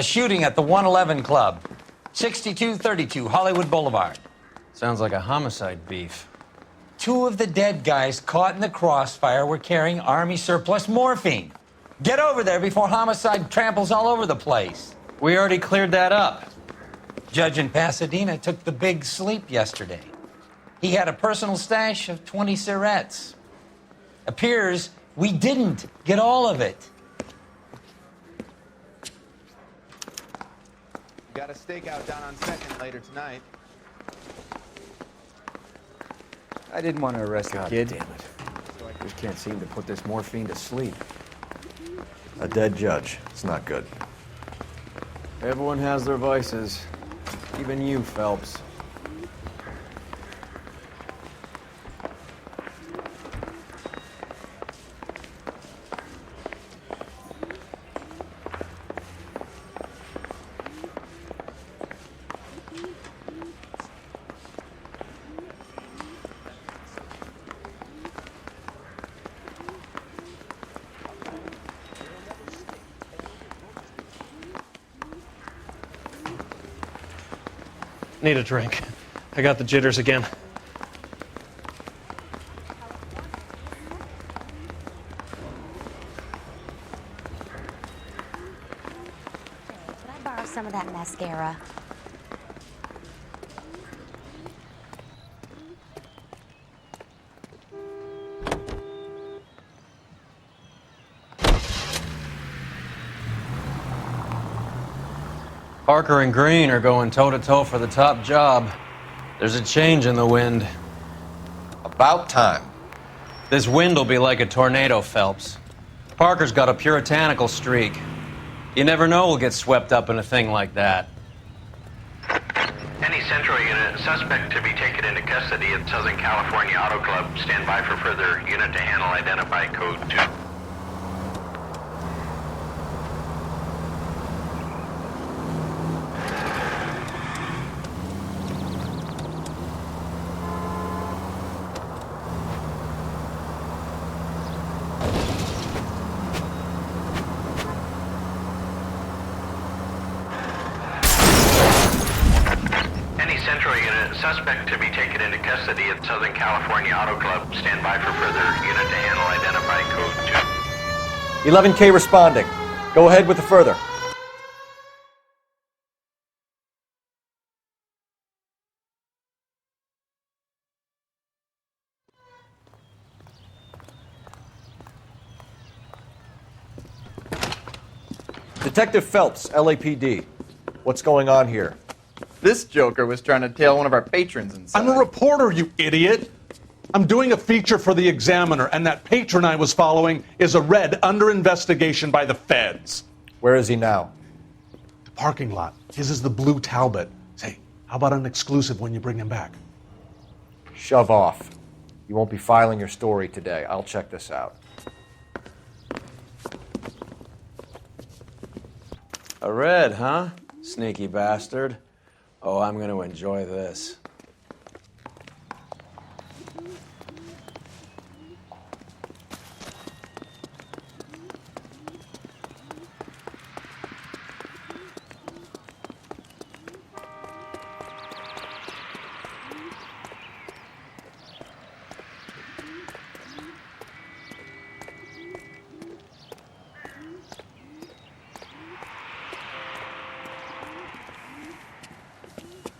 A shooting at the 111 Club, 6232 Hollywood Boulevard. Sounds like a homicide beef. 2 of the dead guys caught in the crossfire were carrying Army surplus morphine. Get over there before homicide tramples all over the place. We already cleared that up. Judge in Pasadena took the big sleep yesterday. He had a personal stash of 20 cigarettes. Appears we didn't get all of it. We got a stakeout down on 2nd later tonight. I didn't want to arrest the kid. Damn it. Just can't seem to put this morphine to sleep. A dead judge. It's not good. Everyone has their vices. Even you, Phelps. Need a drink. I got the jitters again. Could I borrow some of that mascara? Parker and Green are going toe-to-toe for the top job. There's a change in the wind. About time. This wind will be like a tornado, Phelps. Parker's got a puritanical streak. You never know we'll get swept up in a thing like that. Any Central unit, suspect to be taken into custody at Southern California Auto Club. Stand by for further unit to handle. Identify code 2. Central unit, suspect to be taken into custody at Southern California Auto Club. Stand by for further unit to handle. Identify code 2. 11K responding. Go ahead with the further. Detective Phelps, LAPD. What's going on here? This joker was trying to tail one of our patrons inside. I'm a reporter, you idiot. I'm doing a feature for the Examiner, and that patron I was following is a red under investigation by the feds. Where is he now? The parking lot. His is the blue Talbot. Say, how about an exclusive when you bring him back? Shove off. You won't be filing your story today. I'll check this out. A red, huh? Sneaky bastard. Oh, I'm going to enjoy this.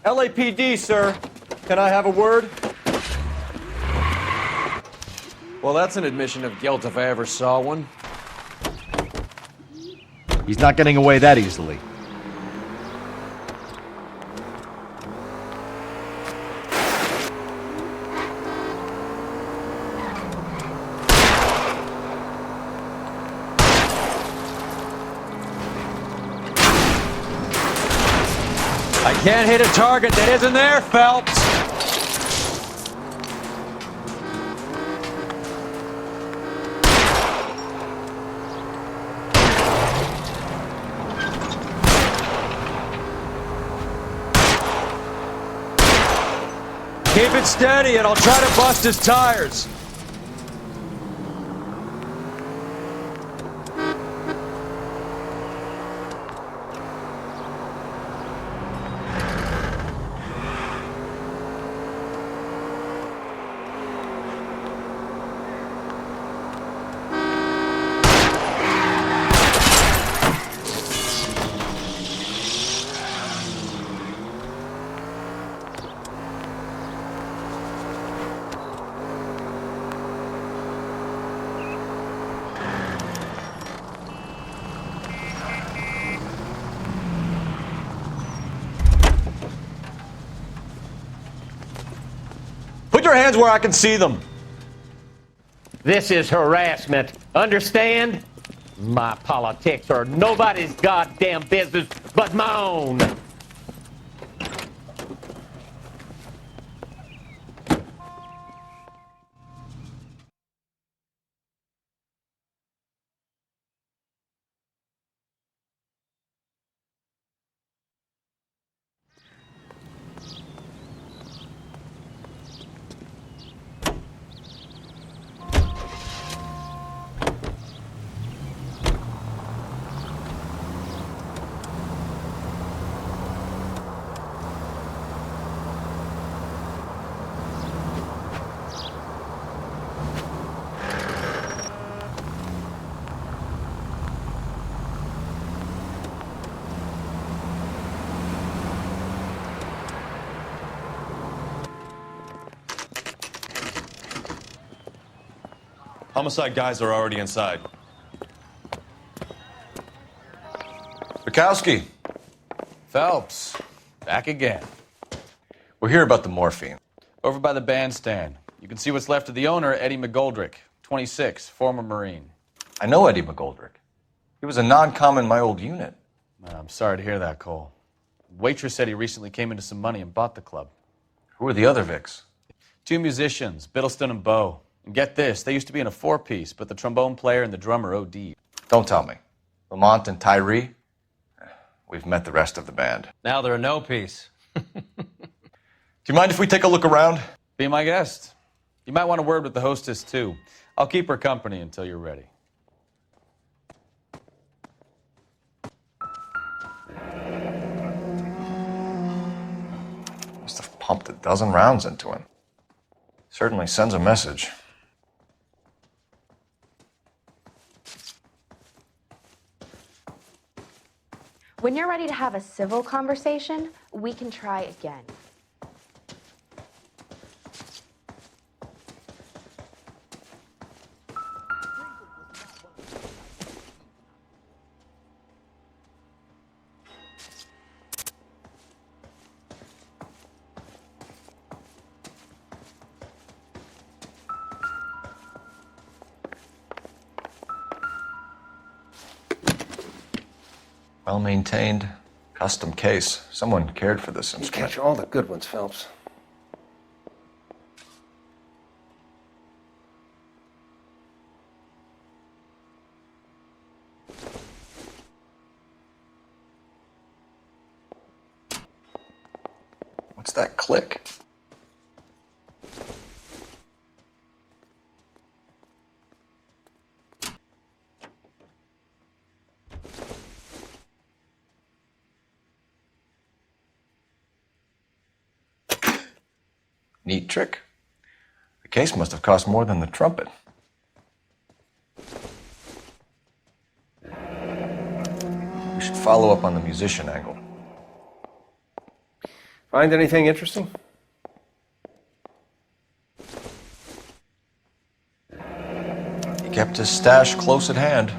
LAPD, sir. Can I have a word? Well, that's an admission of guilt if I ever saw one. He's not getting away that easily. I can't hit a target that isn't there, Phelps. Keep it steady and I'll try to bust his tires. your hands where I can see them. This is harassment. Understand? My politics are nobody's goddamn business but my own. Homicide guys are already inside. Bukowski, Phelps, back again. we're here about the morphine. Over by the bandstand. You can see what's left of the owner, Eddie McGoldrick, 26, former Marine. I know Eddie McGoldrick. He was a non-com in my old unit. I'm sorry to hear that, Cole. Waitress said he recently came into some money and bought the club. Who are the other Vics? 2 musicians, Biddleston and Bowe. And get this, they used to be in a 4-piece, but the trombone player and the drummer OD'd. Don't tell me. Lamont and Tyree? We've met the rest of the band. Now they're a no-piece. Do you mind if we take a look around? Be my guest. You might want a word with the hostess, too. I'll keep her company until you're ready. Must have pumped a dozen rounds into him. Certainly sends a message. When you're ready to have a civil conversation, we can try again. Well-maintained, custom case. Someone cared for this instrument. Catch all the good ones, Phelps. What's that click? Neat trick. The case must have cost more than the trumpet. We should follow up on the musician angle. Find anything interesting? He kept his stash close at hand.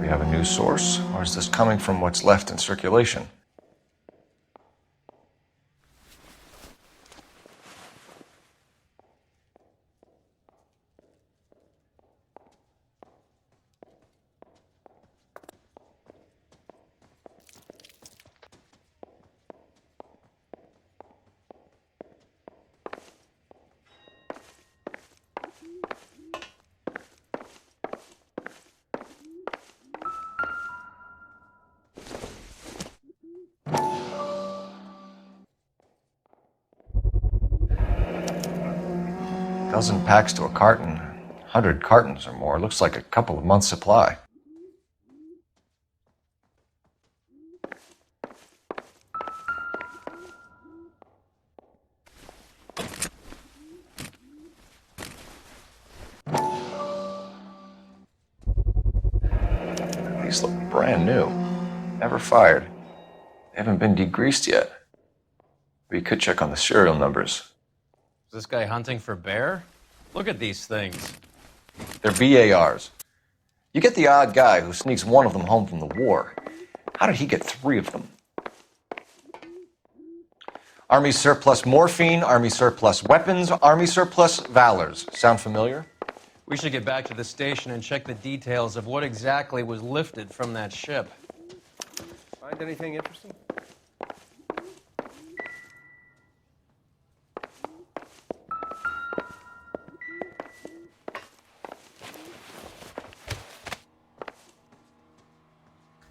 We have a new source, or is this coming from what's left in circulation? Dozen packs to a carton, 100 cartons or more. Looks like a couple of months' supply. These look brand new. Never fired. They haven't been degreased yet. But you could check on the serial numbers. Is this guy hunting for bear? Look at these things. They're BARs. You get the odd guy who sneaks one of them home from the war. How did he get 3 of them? Army surplus morphine, Army surplus weapons, Army surplus valors. Sound familiar? We should get back to the station and check the details of what exactly was lifted from that ship. Find anything interesting?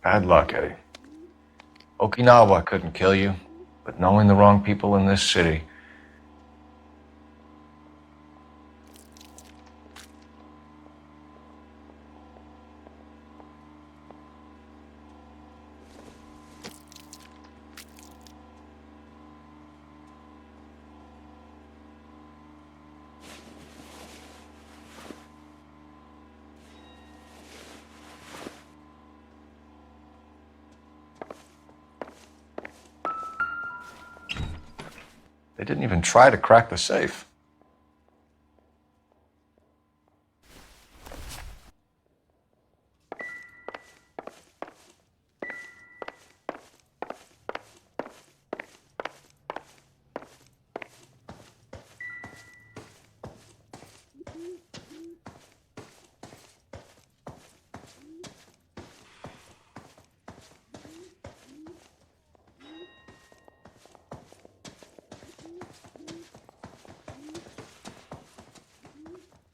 Bad luck, Eddie. Okinawa couldn't kill you, but knowing the wrong people in this city. They didn't even try to crack the safe.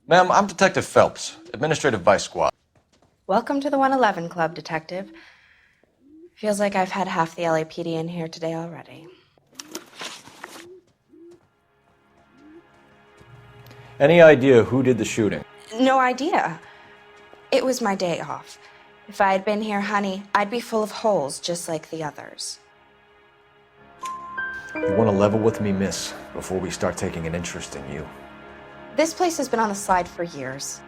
Ma'am, I'm Detective Phelps, Administrative Vice Squad. Welcome to the 111 Club, Detective. Feels like I've had half the LAPD in here today already. Any idea who did the shooting? No idea. It was my day off. If I had been here, honey, I'd be full of holes just like the others. You want to level with me, miss, before we start taking an interest in you. This place has been on the slide for years.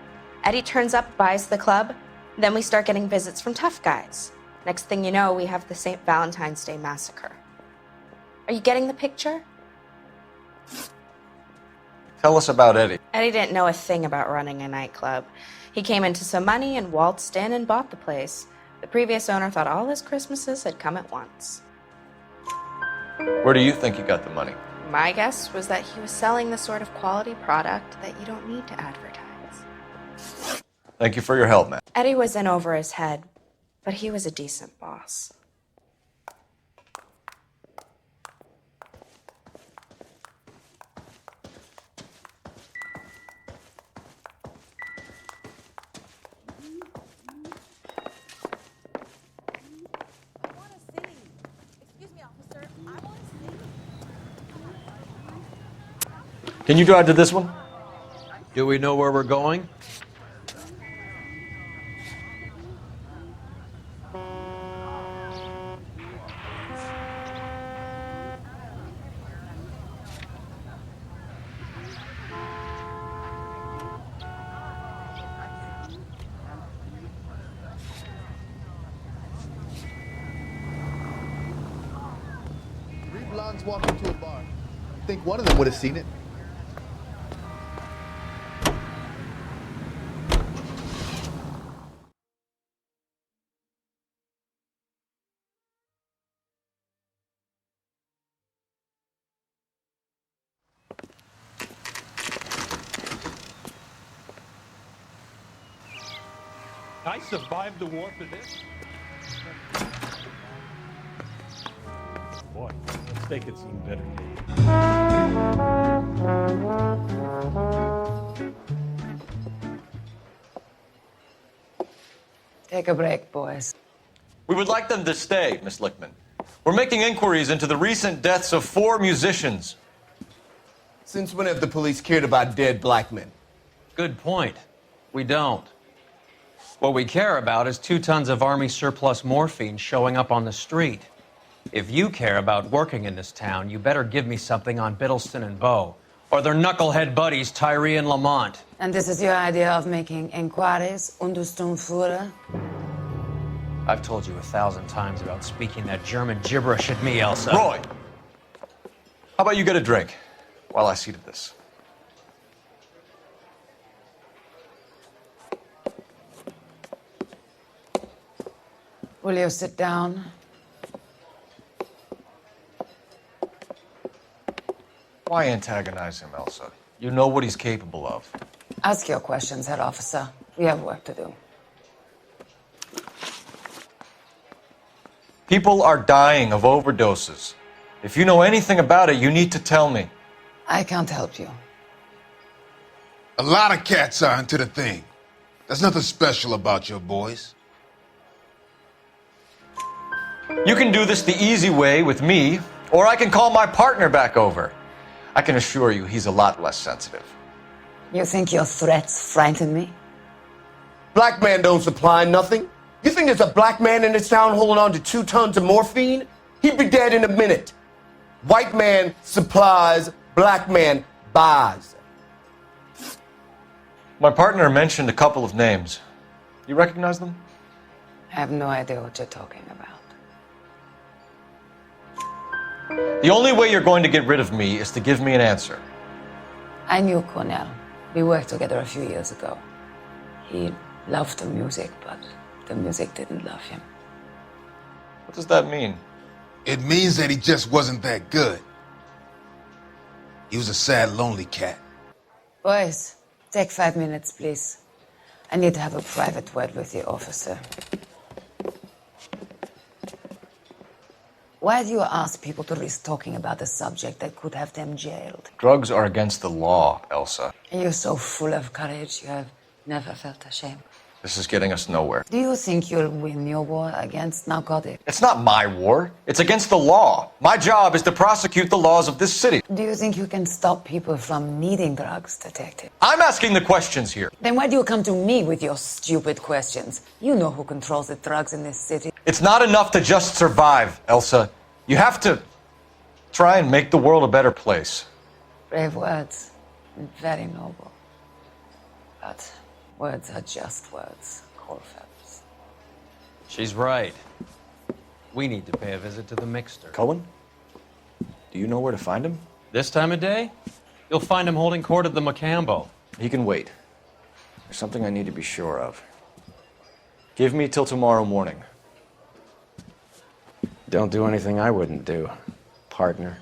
Eddie turns up, buys the club, then we start getting visits from tough guys. Next thing you know, we have the St. Valentine's Day massacre. Are you getting the picture? Tell us about Eddie. Eddie didn't know a thing about running a nightclub. He came into some money and waltzed in and bought the place. The previous owner thought all his Christmases had come at once. Where do you think he got the money? My guess was that he was selling the sort of quality product that you don't need to advertise. Thank you for your help, man. Eddie was in over his head, but he was a decent boss. Can you drive to this one? Do we know where we're going? Three blondes walked into a bar. I think one of them would have seen it. I survived the war for this. Boy, let's make it seem better. Take a break, boys. We would like them to stay, Miss Lichtman. We're making inquiries into the recent deaths of 4 musicians. Since when have the police cared about dead black men? Good point. We don't. What we care about is 2 tons of Army surplus morphine showing up on the street. If you care about working in this town, you better give me something on Biddleston and Bow, or their knucklehead buddies Tyree and Lamont. And this is your idea of making inquiries, Untersturmführer? I've told you 1,000 times about speaking that German gibberish at me, Elsa. Roy! How about you get a drink while I see to this? Will you sit down? Why antagonize him, Elsa? You know what he's capable of. Ask your questions, Head Officer. We have work to do. People are dying of overdoses. If you know anything about it, you need to tell me. I can't help you. A lot of cats are into the thing. There's nothing special about your boys. You can do this the easy way with me, or I can call my partner back over. I can assure you he's a lot less sensitive. You think your threats frighten me? Black man don't supply nothing. You think there's a black man in this town holding on to 2 tons of morphine? He'd be dead in a minute. White man supplies, black man buys. My partner mentioned a couple of names. You recognize them? I have no idea what you're talking about. The only way you're going to get rid of me is to give me an answer. I knew Cornell. We worked together a few years ago. He loved the music, but the music didn't love him. What does that mean? It means that he just wasn't that good. He was a sad, lonely cat. Boys, take 5 minutes, please. I need to have a private word with the officer. Why do you ask people to risk talking about a subject that could have them jailed? Drugs are against the law, Elsa. And you're so full of courage, you have never felt ashamed. This is getting us nowhere. Do you think you'll win your war against narcotics? It's not my war. It's against the law. My job is to prosecute the laws of this city. Do you think you can stop people from needing drugs, Detective? I'm asking the questions here. Then why do you come to me with your stupid questions? You know who controls the drugs in this city. It's not enough to just survive, Elsa. You have to try and make the world a better place. Brave words, and very noble. But words are just words, Cole Phelps. She's right. We need to pay a visit to the Mixter. Cohen? Do you know where to find him? This time of day? You'll find him holding court at the Macambo. He can wait. There's something I need to be sure of. Give me till tomorrow morning. Don't do anything I wouldn't do, partner.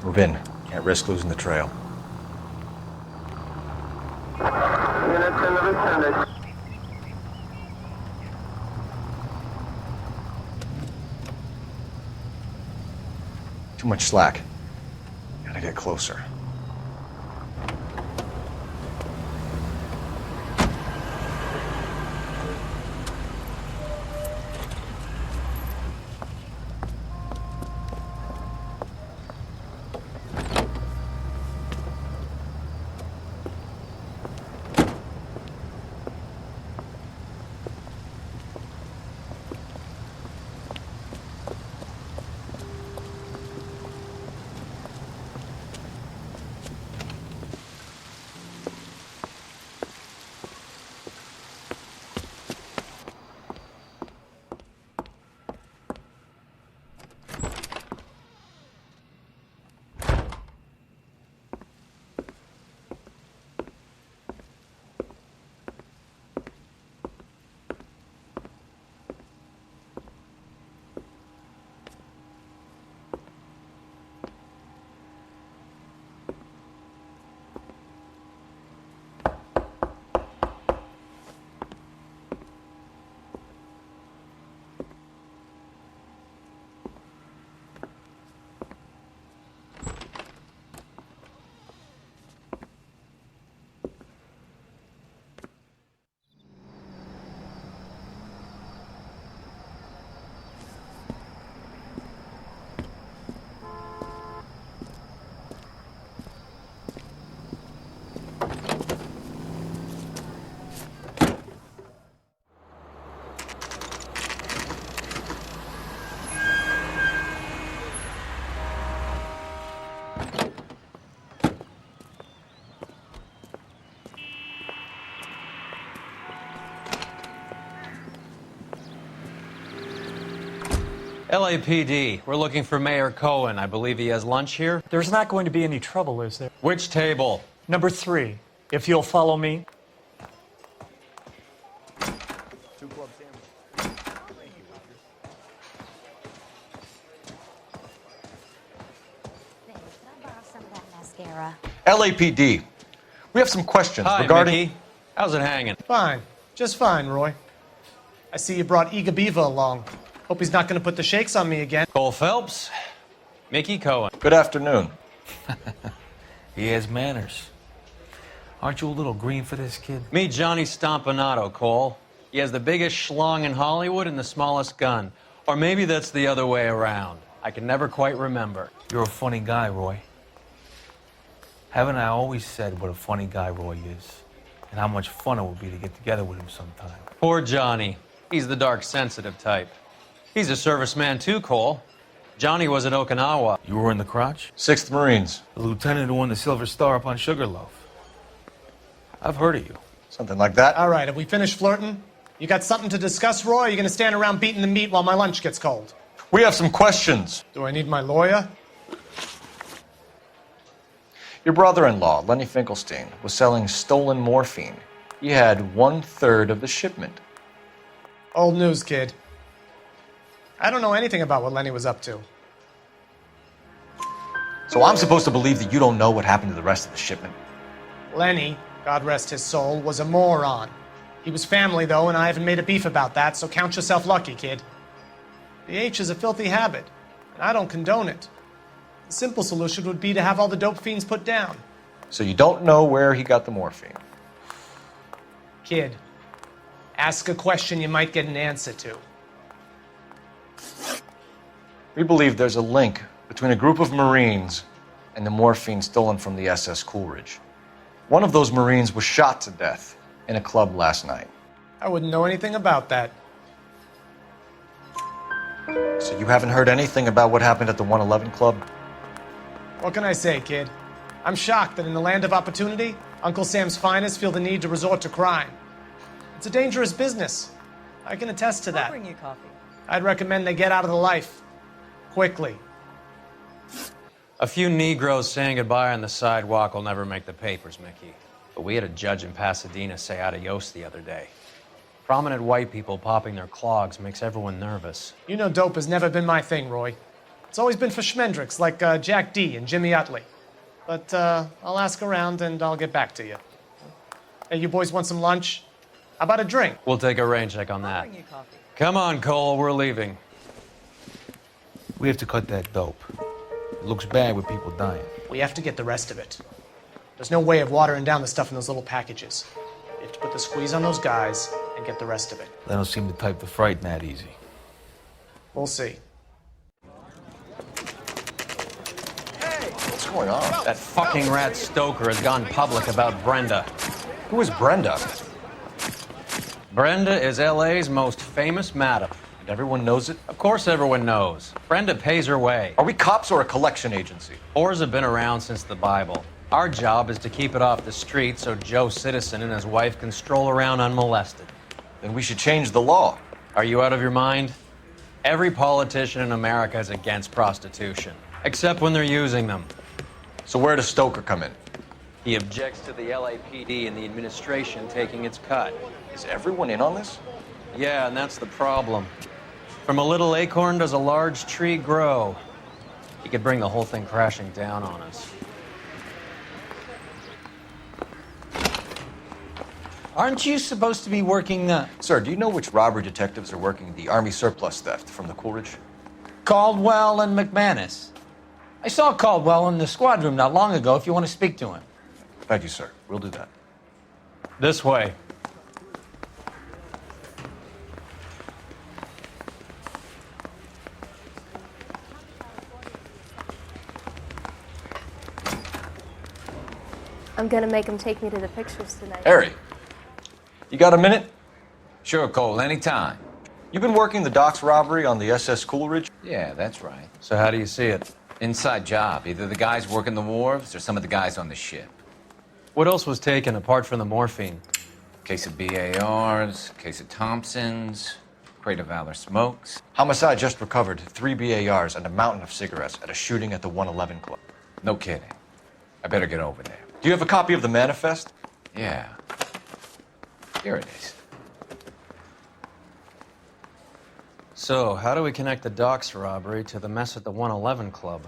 Move in. Can't risk losing the trail. Too much slack. Gotta get closer. LAPD, we're looking for Mayor Cohen. I believe he has lunch here. There's not going to be any trouble, is there? Which table? Number 3, if you'll follow me. Mascara. LAPD. We have some questions Hi, regarding... Mickey. How's it hanging? Fine. Just fine, Roy. I see you brought Eaga Beaver along. Hope he's not going to put the shakes on me again. Cole Phelps, Mickey Cohen. Good afternoon. He has manners. Aren't you a little green for this kid? Meet Johnny Stompanato, Cole. He has the biggest schlong in Hollywood and the smallest gun. Or maybe that's the other way around. I can never quite remember. You're a funny guy, Roy. Haven't I always said what a funny guy Roy is? And how much fun it would be to get together with him sometime. Poor Johnny. He's the dark, sensitive type. He's a serviceman too, Cole. Johnny was at Okinawa. You were in the crotch? 6th Marines. The lieutenant who won the Silver Star up on Sugarloaf. I've heard of you. Something like that. All right, have we finished flirting? You got something to discuss, Roy, or are you going to stand around beating the meat while my lunch gets cold? We have some questions. Do I need my lawyer? Your brother-in-law, Lenny Finkelstein, was selling stolen morphine. He had 1/3 of the shipment. Old news, kid. I don't know anything about what Lenny was up to. So I'm supposed to believe that you don't know what happened to the rest of the shipment? Lenny, God rest his soul, was a moron. He was family, though, and I haven't made a beef about that, so count yourself lucky, kid. The H is a filthy habit, and I don't condone it. The simple solution would be to have all the dope fiends put down. So you don't know where he got the morphine? Kid, ask a question you might get an answer to. We believe there's a link between a group of Marines and the morphine stolen from the SS Coolidge. One of those Marines was shot to death in a club last night. I wouldn't know anything about that. So you haven't heard anything about what happened at the 111 Club? What can I say, kid? I'm shocked that in the land of opportunity, Uncle Sam's finest feel the need to resort to crime. It's a dangerous business. I can attest to that. I'll bring you coffee. I'd recommend they get out of the life. Quickly. A few Negroes saying goodbye on the sidewalk will never make the papers, Mickey. But we had a judge in Pasadena say adios the other day. Prominent white people popping their clogs makes everyone nervous. You know dope has never been my thing, Roy. It's always been for schmendricks like Jack D. and Jimmy Utley. But I'll ask around and I'll get back to you. Hey, you boys want some lunch? How about a drink? We'll take a rain check on that. I'll bring you coffee. Come on, Cole, we're leaving. We have to cut that dope. It looks bad with people dying. We have to get the rest of it. There's no way of watering down the stuff in those little packages. We have to put the squeeze on those guys and get the rest of it. They don't seem the type to frighten that easy. We'll see. What's going on? That fucking rat Stoker has gone public about Brenda. Who is Brenda? Brenda is LA's most famous madam. And everyone knows it? Of course everyone knows. Brenda pays her way. Are we cops or a collection agency? Whores have been around since the Bible. Our job is to keep it off the street so Joe Citizen and his wife can stroll around unmolested. Then we should change the law. Are you out of your mind? Every politician in America is against prostitution, except when they're using them. So where does Stoker come in? He objects to the LAPD and the administration taking its cut. Is everyone in on this? Yeah, and that's the problem. From a little acorn does a large tree grow. He could bring the whole thing crashing down on us. Aren't you supposed to be working Sir, do you know which robbery detectives are working the Army surplus theft from the Coolidge? Caldwell and McManus? I saw Caldwell in the squad room not long ago if you want to speak to him. Thank you, sir. We'll do that. This way. I'm gonna make him take me to the pictures tonight. Harry, you got a minute? Sure, Cole, anytime. You've been working the docks robbery on the SS Coolidge? Yeah, that's right. So how do you see it? Inside job. Either the guys working the wharves or some of the guys on the ship. What else was taken apart from the morphine? Case of BARs, case of Thompsons. Crate of Valor smokes. Homicide just recovered 3 BARs and a mountain of cigarettes at a shooting at the 111 Club. No kidding. I better get over there. Do you have a copy of the manifest? Yeah. Here it is. So, how do we connect the docks robbery to the mess at the 111 Club?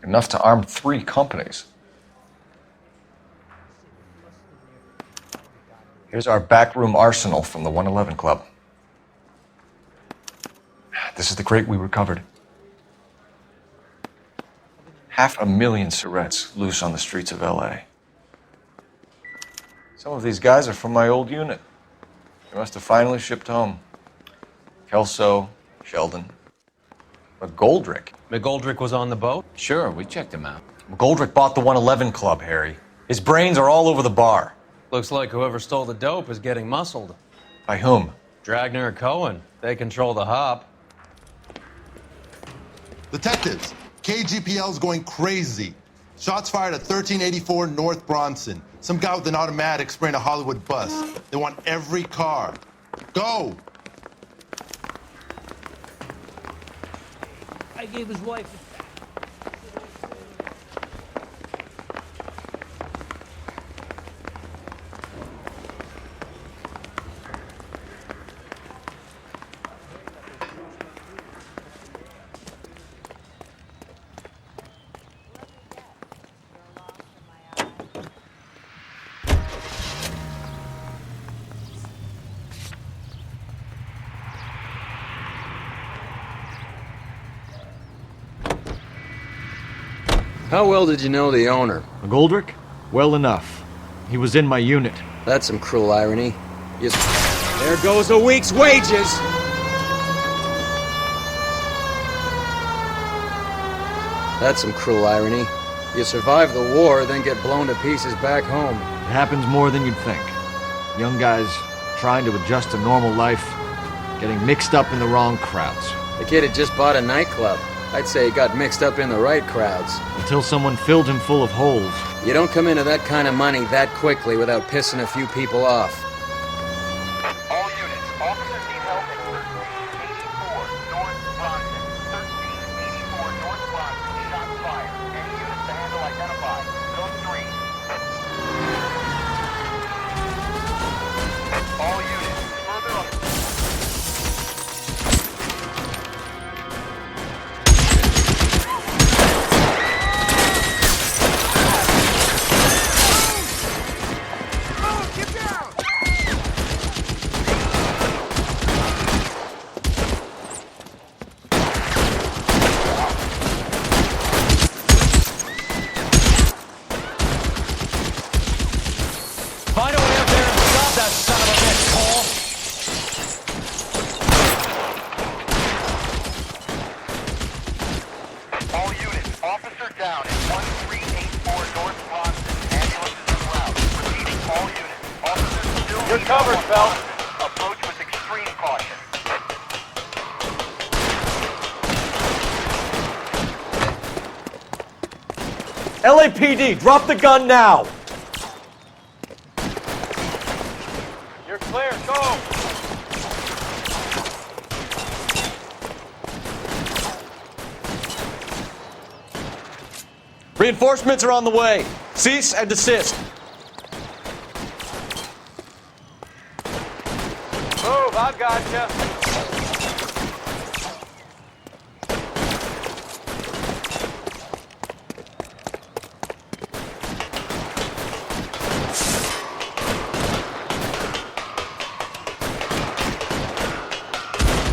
Enough to arm 3 companies. Here's our backroom arsenal from the 111 Club. This is the crate we recovered. 500,000 cigarettes loose on the streets of LA. Some of these guys are from my old unit. They must have finally shipped home. Kelso, Sheldon, McGoldrick. McGoldrick was on the boat? Sure, we checked him out. McGoldrick bought the 111 Club, Harry. His brains are all over the bar. Looks like whoever stole the dope is getting muscled. By whom? Dragner or Cohen. They control the hop. Detectives, KGPL's going crazy. Shots fired at 1384 North Bronson. Some guy with an automatic spraying a Hollywood bus. They want every car. Go! I gave his wife How well did you know the owner? McGoldrick? Well enough. He was in my unit. That's some cruel irony. There goes a week's wages! That's some cruel irony. You survive the war, then get blown to pieces back home. It happens more than you'd think. Young guys trying to adjust to normal life, getting mixed up in the wrong crowds. The kid had just bought a nightclub. I'd say he got mixed up in the right crowds. Until someone filled him full of holes. You don't come into that kind of money that quickly without pissing a few people off. All units, officers need help at 1384 North Bronson. 1384 North Bronson, shots fired. Any units to handle identify. Code 3. All units, further on. Find a way up there and stop that son of a bitch, Cole! All units, officer down at 1384 North Bronson. Ambulance is en route. Repeating, all units, officers still. You're covered, Phelps. Approach with extreme caution. LAPD, drop the gun now! You're clear, go! Reinforcements are on the way. Cease and desist. Move, I've got you.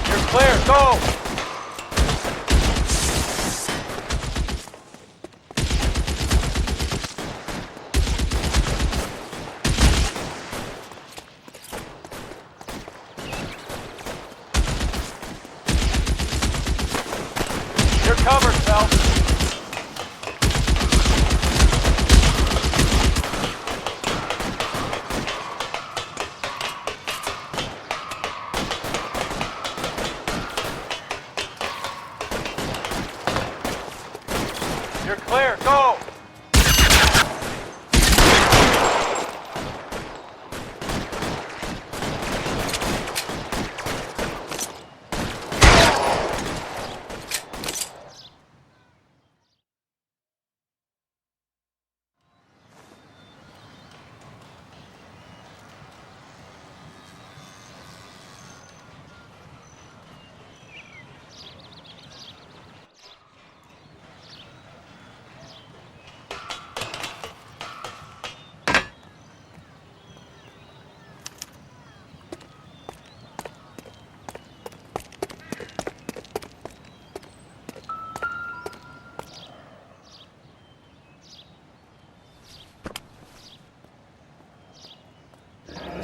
You're clear, go! You're covered, Phelps. clear. Go!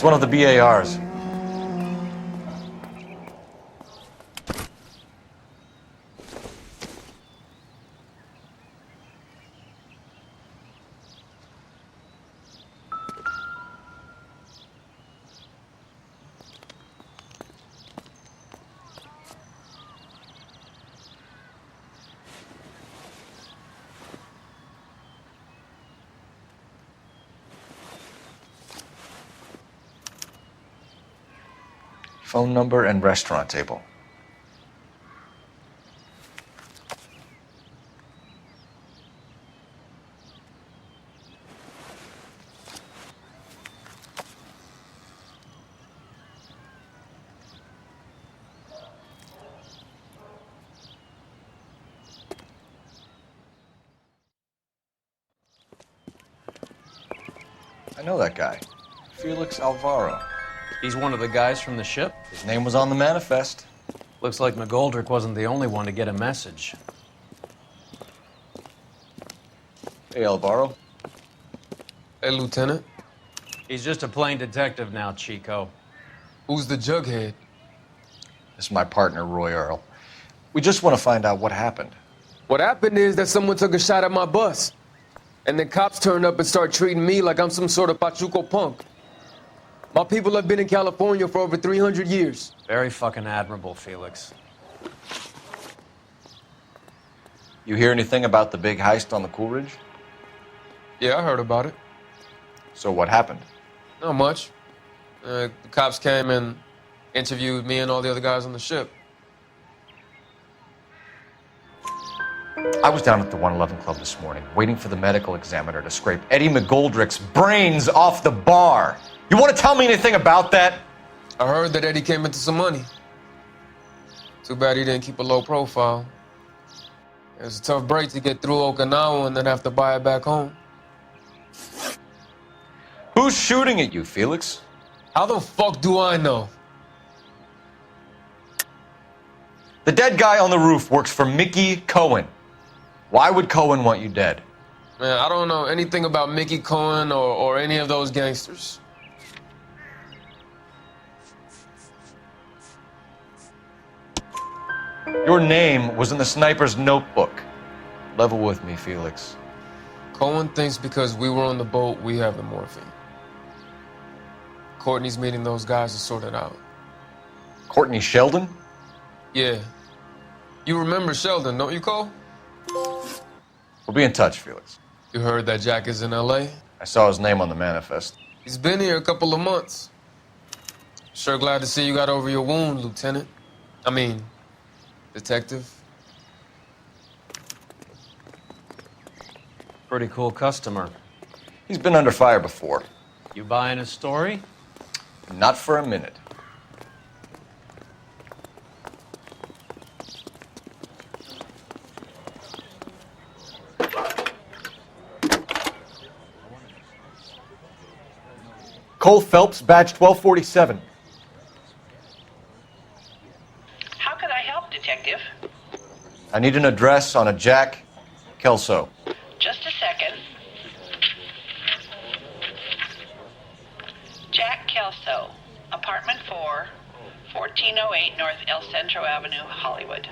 It's one of the BARs. Phone number and restaurant table. I know that guy. Felix Alvaro. He's one of the guys from the ship? His name was on the manifest. Looks like McGoldrick wasn't the only one to get a message. Hey, Alvaro. Hey, Lieutenant. He's just a plain detective now, Chico. Who's the jughead? This is my partner, Roy Earle. We just want to find out what happened. What happened is that someone took a shot at my bus. And the cops turned up and started treating me like I'm some sort of Pachuco punk. My people have been in California for over 300 years. Very fucking admirable, Felix. You hear anything about the big heist on the Coolidge? Yeah, I heard about it. So what happened? Not much. The cops came and interviewed me and all the other guys on the ship. I was down at the 111 Club this morning, waiting for the medical examiner to scrape Eddie McGoldrick's brains off the bar. You want to tell me anything about that? I heard that Eddie came into some money. Too bad he didn't keep a low profile. It was a tough break to get through Okinawa and then have to buy it back home. Who's shooting at you, Felix? How the fuck do I know? The dead guy on the roof works for Mickey Cohen. Why would Cohen want you dead? Man, I don't know anything about Mickey Cohen or any of those gangsters. Your name was in the sniper's notebook. Level with me, Felix. Cohen thinks because we were on the boat, we have the morphine. Courtney's meeting those guys to sort it out. Courtney Sheldon? Yeah. You remember Sheldon, don't you, Cole? We'll be in touch, Felix. You heard that Jack is in L.A.? I saw his name on the manifest. He's been here a couple of months. Sure glad to see you got over your wound, Lieutenant. I mean, Detective. Pretty cool customer. He's been under fire before. You buying his story? Not for a minute. Cole Phelps, badge 1247. How can I help, Detective? I need an address on a Jack Kelso. Just a second. Jack Kelso, apartment 4, 1408 North El Centro Avenue, Hollywood.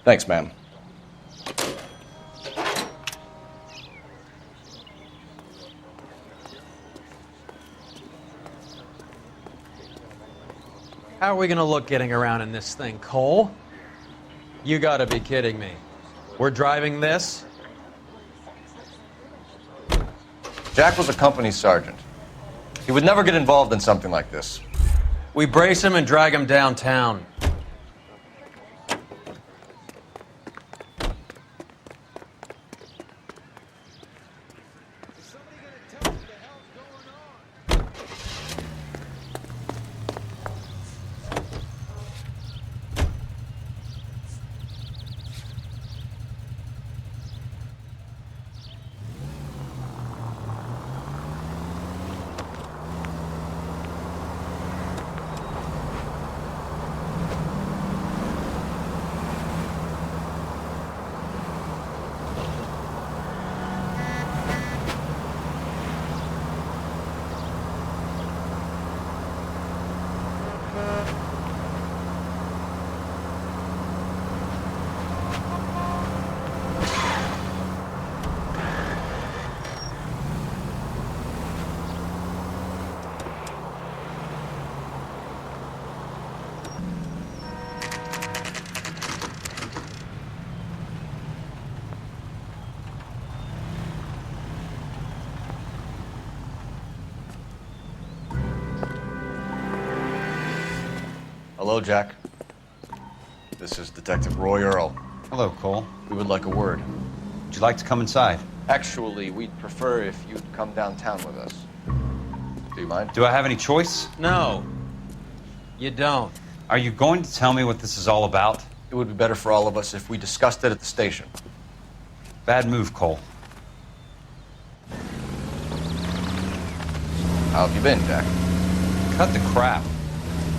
Thanks, ma'am. How are we gonna look getting around in this thing, Cole? You gotta be kidding me. We're driving this? Jack was a company sergeant. He would never get involved in something like this. We brace him and drag him downtown. Hello, Jack. This is Detective Roy Earle. Hello, Cole. We would like a word. Would you like to come inside? Actually, we'd prefer if you'd come downtown with us. Do you mind? Do I have any choice? No, you don't. Are you going to tell me what this is all about? It would be better for all of us if we discussed it at the station. Bad move, Cole. How have you been, Jack? Cut the crap.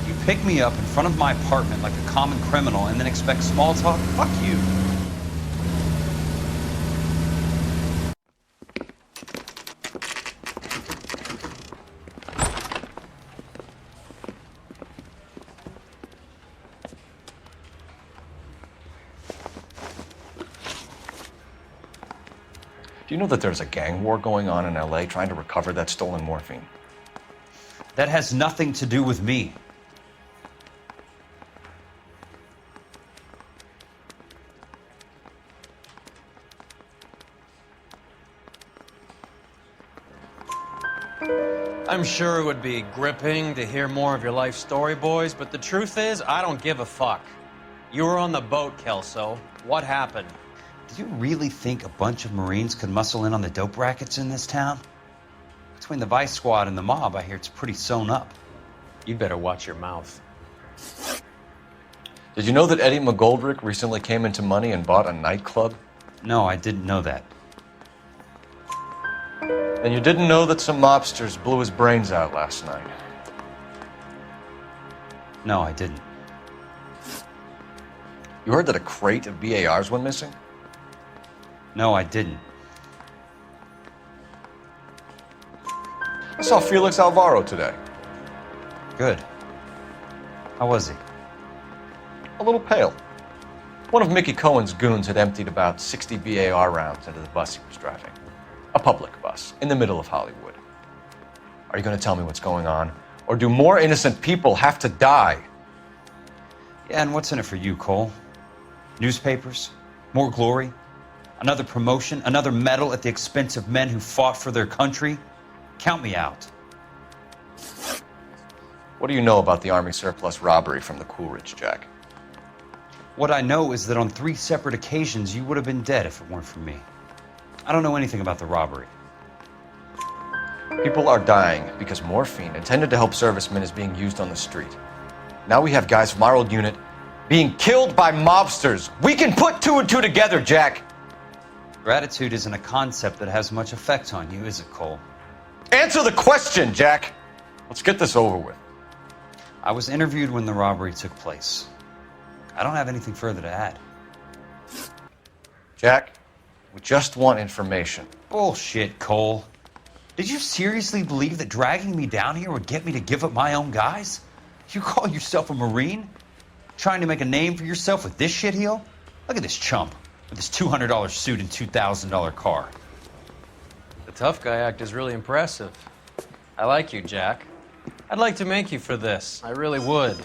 You pick me up in front of my apartment like a common criminal and then expect small talk? Fuck you. Do you know that there's a gang war going on in LA trying to recover that stolen morphine? That has nothing to do with me. I'm sure it would be gripping to hear more of your life story, boys, but the truth is, I don't give a fuck. You were on the boat, Kelso. What happened? Do you really think a bunch of Marines could muscle in on the dope rackets in this town? Between the Vice Squad and the mob, I hear it's pretty sewn up. You'd better watch your mouth. Did you know that Eddie McGoldrick recently came into money and bought a nightclub? No, I didn't know that. And you didn't know that some mobsters blew his brains out last night? No, I didn't. You heard that a crate of BARs went missing? No, I didn't. I saw Felix Alvaro today. Good. How was he? A little pale. One of Mickey Cohen's goons had emptied about 60 BAR rounds into the bus he was driving. A public bus, in the middle of Hollywood. Are you going to tell me what's going on? Or do more innocent people have to die? Yeah, and what's in it for you, Cole? Newspapers? More glory? Another promotion? Another medal at the expense of men who fought for their country? Count me out. What do you know about the Army surplus robbery from the Coolidge, Jack? What I know is that on 3 separate occasions you would have been dead if it weren't for me. I don't know anything about the robbery. People are dying because morphine intended to help servicemen is being used on the street. Now we have guys from our old unit being killed by mobsters. We can put 2 and 2 together, Jack. Gratitude isn't a concept that has much effect on you, is it, Cole? Answer the question, Jack. Let's get this over with. I was interviewed when the robbery took place. I don't have anything further to add. Jack, we just want information. Bullshit, Cole. Did you seriously believe that dragging me down here would get me to give up my own guys? You call yourself a Marine? Trying to make a name for yourself with this shitheel? Look at this chump with his $200 suit and $2,000 car. The tough guy act is really impressive. I like you, Jack. I'd like to make you for this. I really would.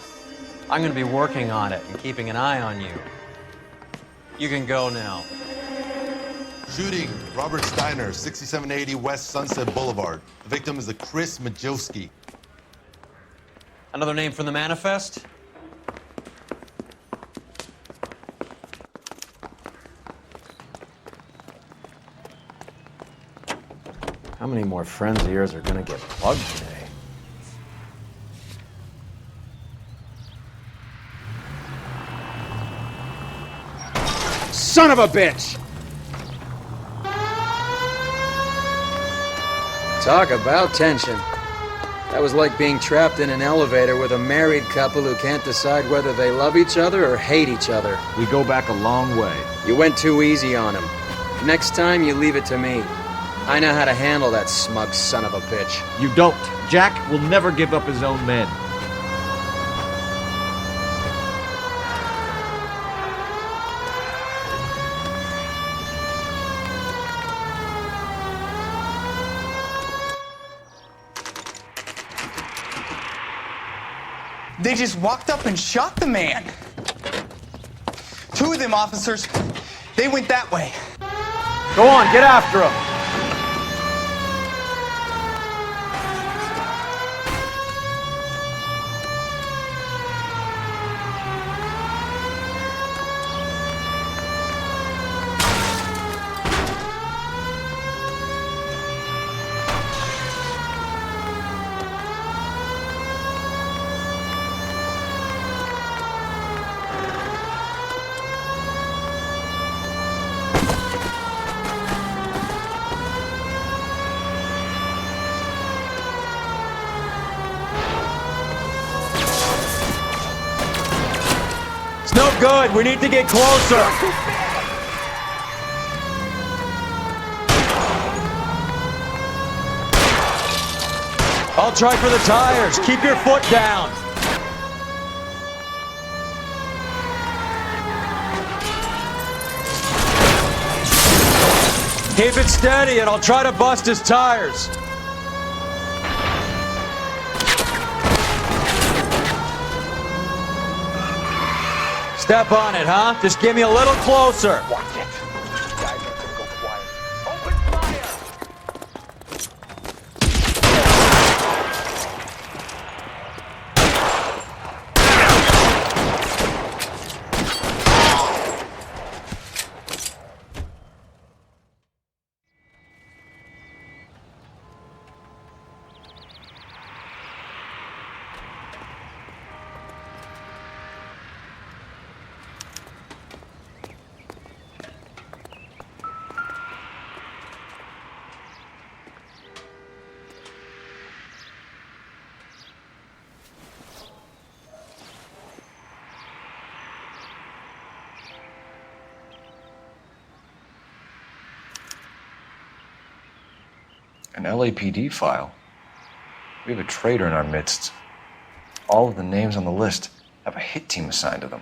I'm going to be working on it and keeping an eye on you. You can go now. Shooting, Robert Steiner, 6780 West Sunset Boulevard. The victim is a Chris Majowski. Another name from the manifest? How many more friends of yours are gonna get plugged today? Son of a bitch! Talk about tension. That was like being trapped in an elevator with a married couple who can't decide whether they love each other or hate each other. We go back a long way. You went too easy on him. Next time, you leave it to me. I know how to handle that smug son of a bitch. You don't. Jack will never give up his own men. They just walked up and shot the man. Two of them officers, they went that way. Go on, get after him. No good. We need to get closer. I'll try for the tires. Keep your foot down. Keep it steady and I'll try to bust his tires. Step on it, huh? Just get me a little closer. Watch it. Guys are gonna go quiet. Open fire! An LAPD file. We have a traitor in our midst. All of the names on the list have a hit team assigned to them.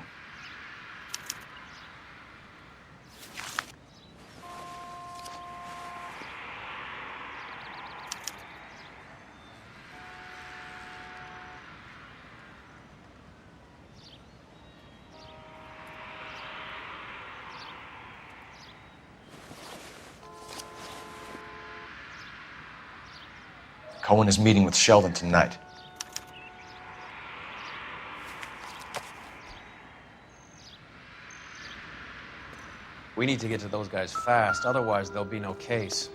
Cohen is meeting with Sheldon tonight. We need to get to those guys fast, otherwise there'll be no case.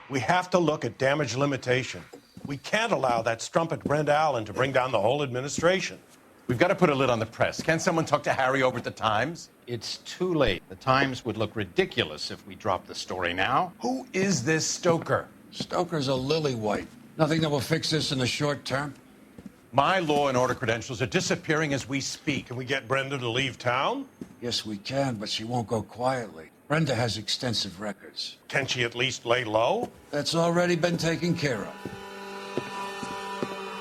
We have to look at damage limitation. We can't allow that strumpet Brent Allen to bring down the whole administration. We've got to put a lid on the press. Can't someone talk to Harry over at the Times? It's too late. The Times would look ridiculous if we dropped the story now. Who is this Stoker? Stoker's a lily-white. Nothing that will fix this in the short term. My law and order credentials are disappearing as we speak. Can we get Brenda to leave town? Yes, we can, but she won't go quietly. Brenda has extensive records. Can she at least lay low? That's already been taken care of.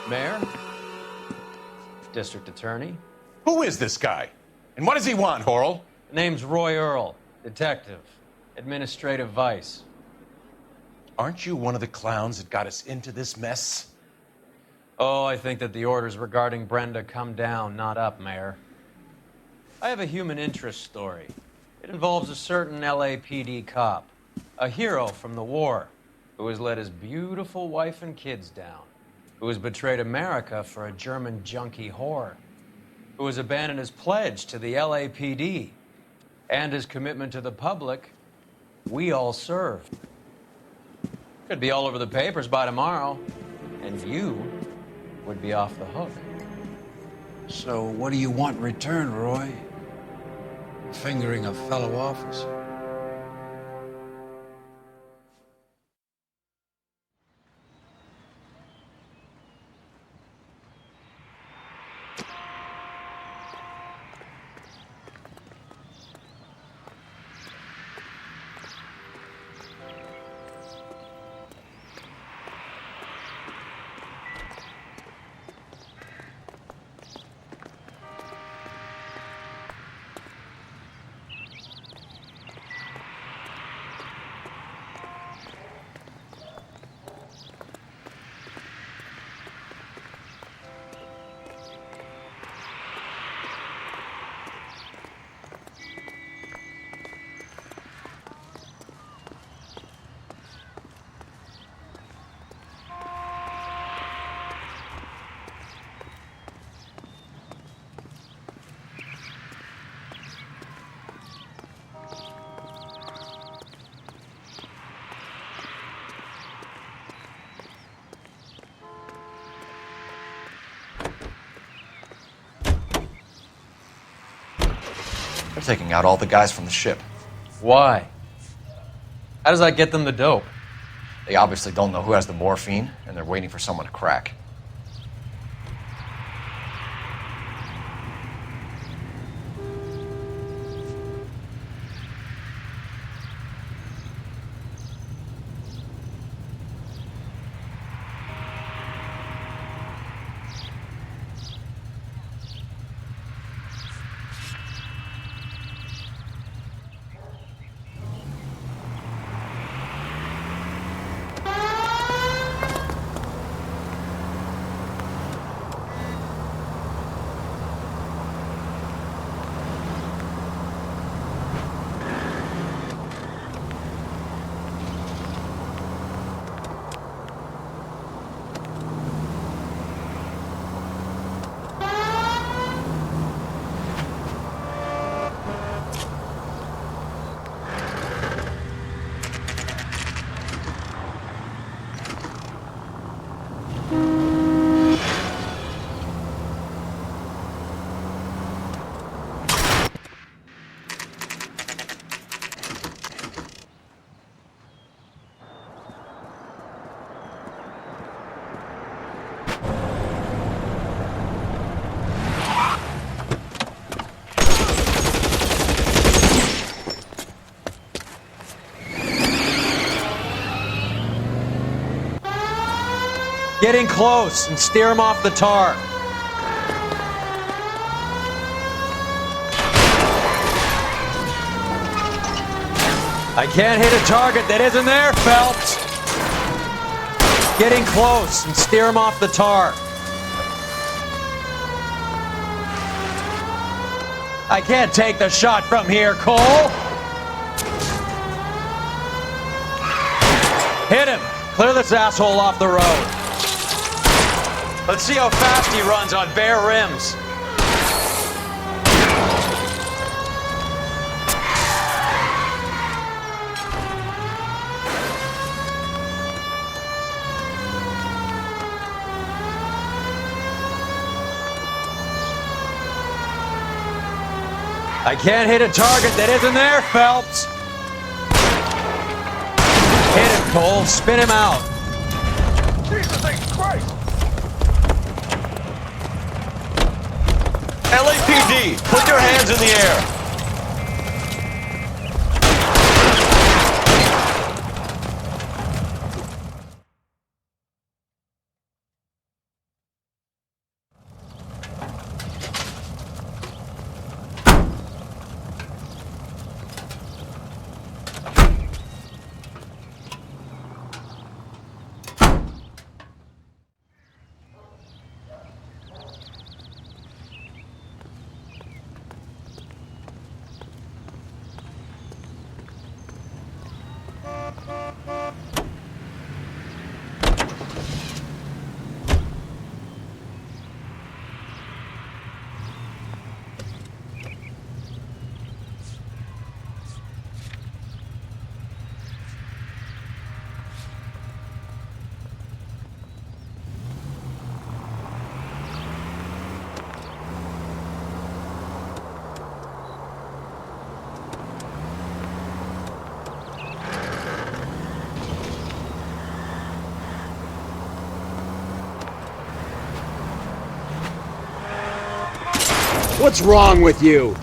Mayor? District Attorney. Who is this guy? And what does he want, Horrell? Name's Roy Earle, detective, administrative vice. Aren't you one of the clowns that got us into this mess? Oh, I think that the orders regarding Brenda come down, not up, Mayor. I have a human interest story. It involves a certain LAPD cop, a hero from the war, who has let his beautiful wife and kids down, who has betrayed America for a German junkie whore, who has abandoned his pledge to the LAPD and his commitment to the public we all served. Could be all over the papers by tomorrow, and you would be off the hook. So what do you want in return, Roy? Fingering a fellow officer? They're taking out all the guys from the ship. Why? How does that get them the dope? They obviously don't know who has the morphine, and they're waiting for someone to crack. Get in close and steer him off the tar. I can't hit a target that isn't there, Phelps. Get in close and steer him off the tar. I can't take the shot from here, Cole. Hit him. Clear this asshole off the road. Let's see how fast he runs on bare rims. I can't hit a target that isn't there, Phelps. Hit him, Cole. Spin him out. Jesus Christ! LAPD, put your hands in the air. What's wrong with you?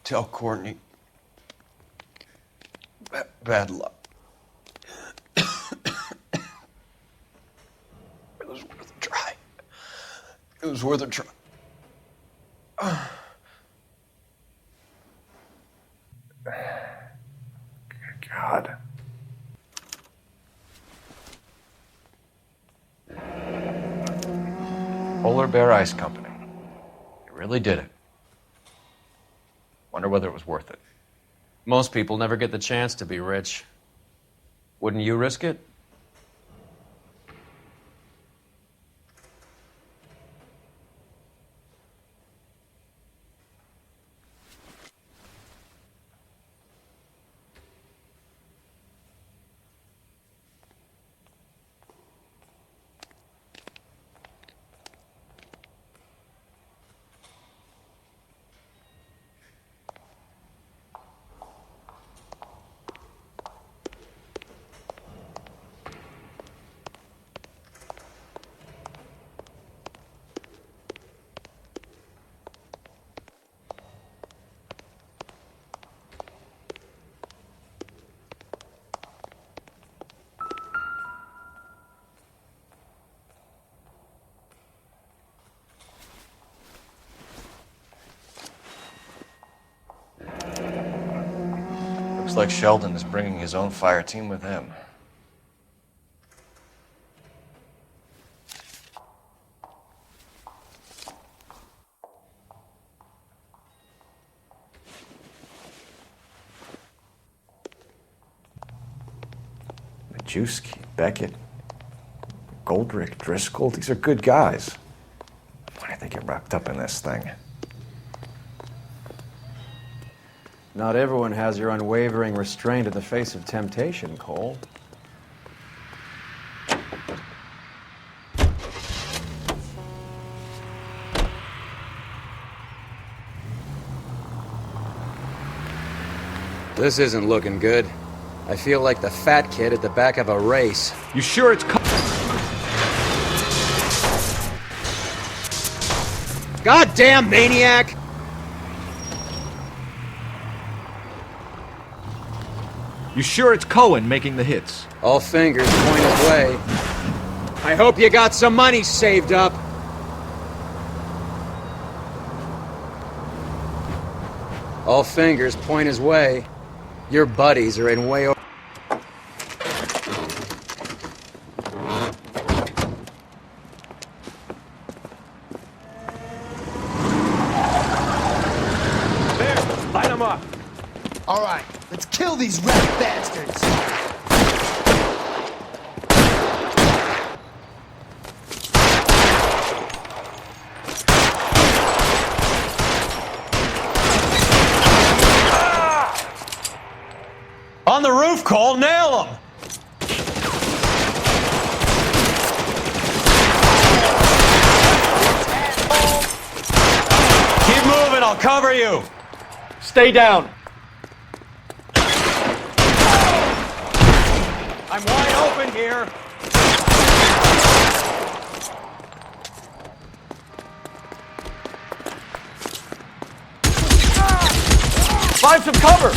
Tell Courtney. Bad luck. It was worth a try. It was worth a try. God. Polar Bear Ice Company. You really did it. Wonder whether it was worth it. Most people never get the chance to be rich. Wouldn't you risk it? Looks like Sheldon is bringing his own fire team with him. Majewski, Beckett, Goldrick, Driscoll, these are good guys. Why did they get wrapped up in this thing? Not everyone has your unwavering restraint in the face of temptation, Cole. This isn't looking good. I feel like the fat kid at the back of a race. You sure it's Goddamn maniac! You sure it's Cohen making the hits? All fingers point his way. I hope you got some money saved up. All fingers point his way. Your buddies are in way over. There, light them up. All right, let's kill these rat bastards. On the roof, Cole, nail him! Keep moving, I'll cover you! Stay down. I'm wide open here. Find some cover.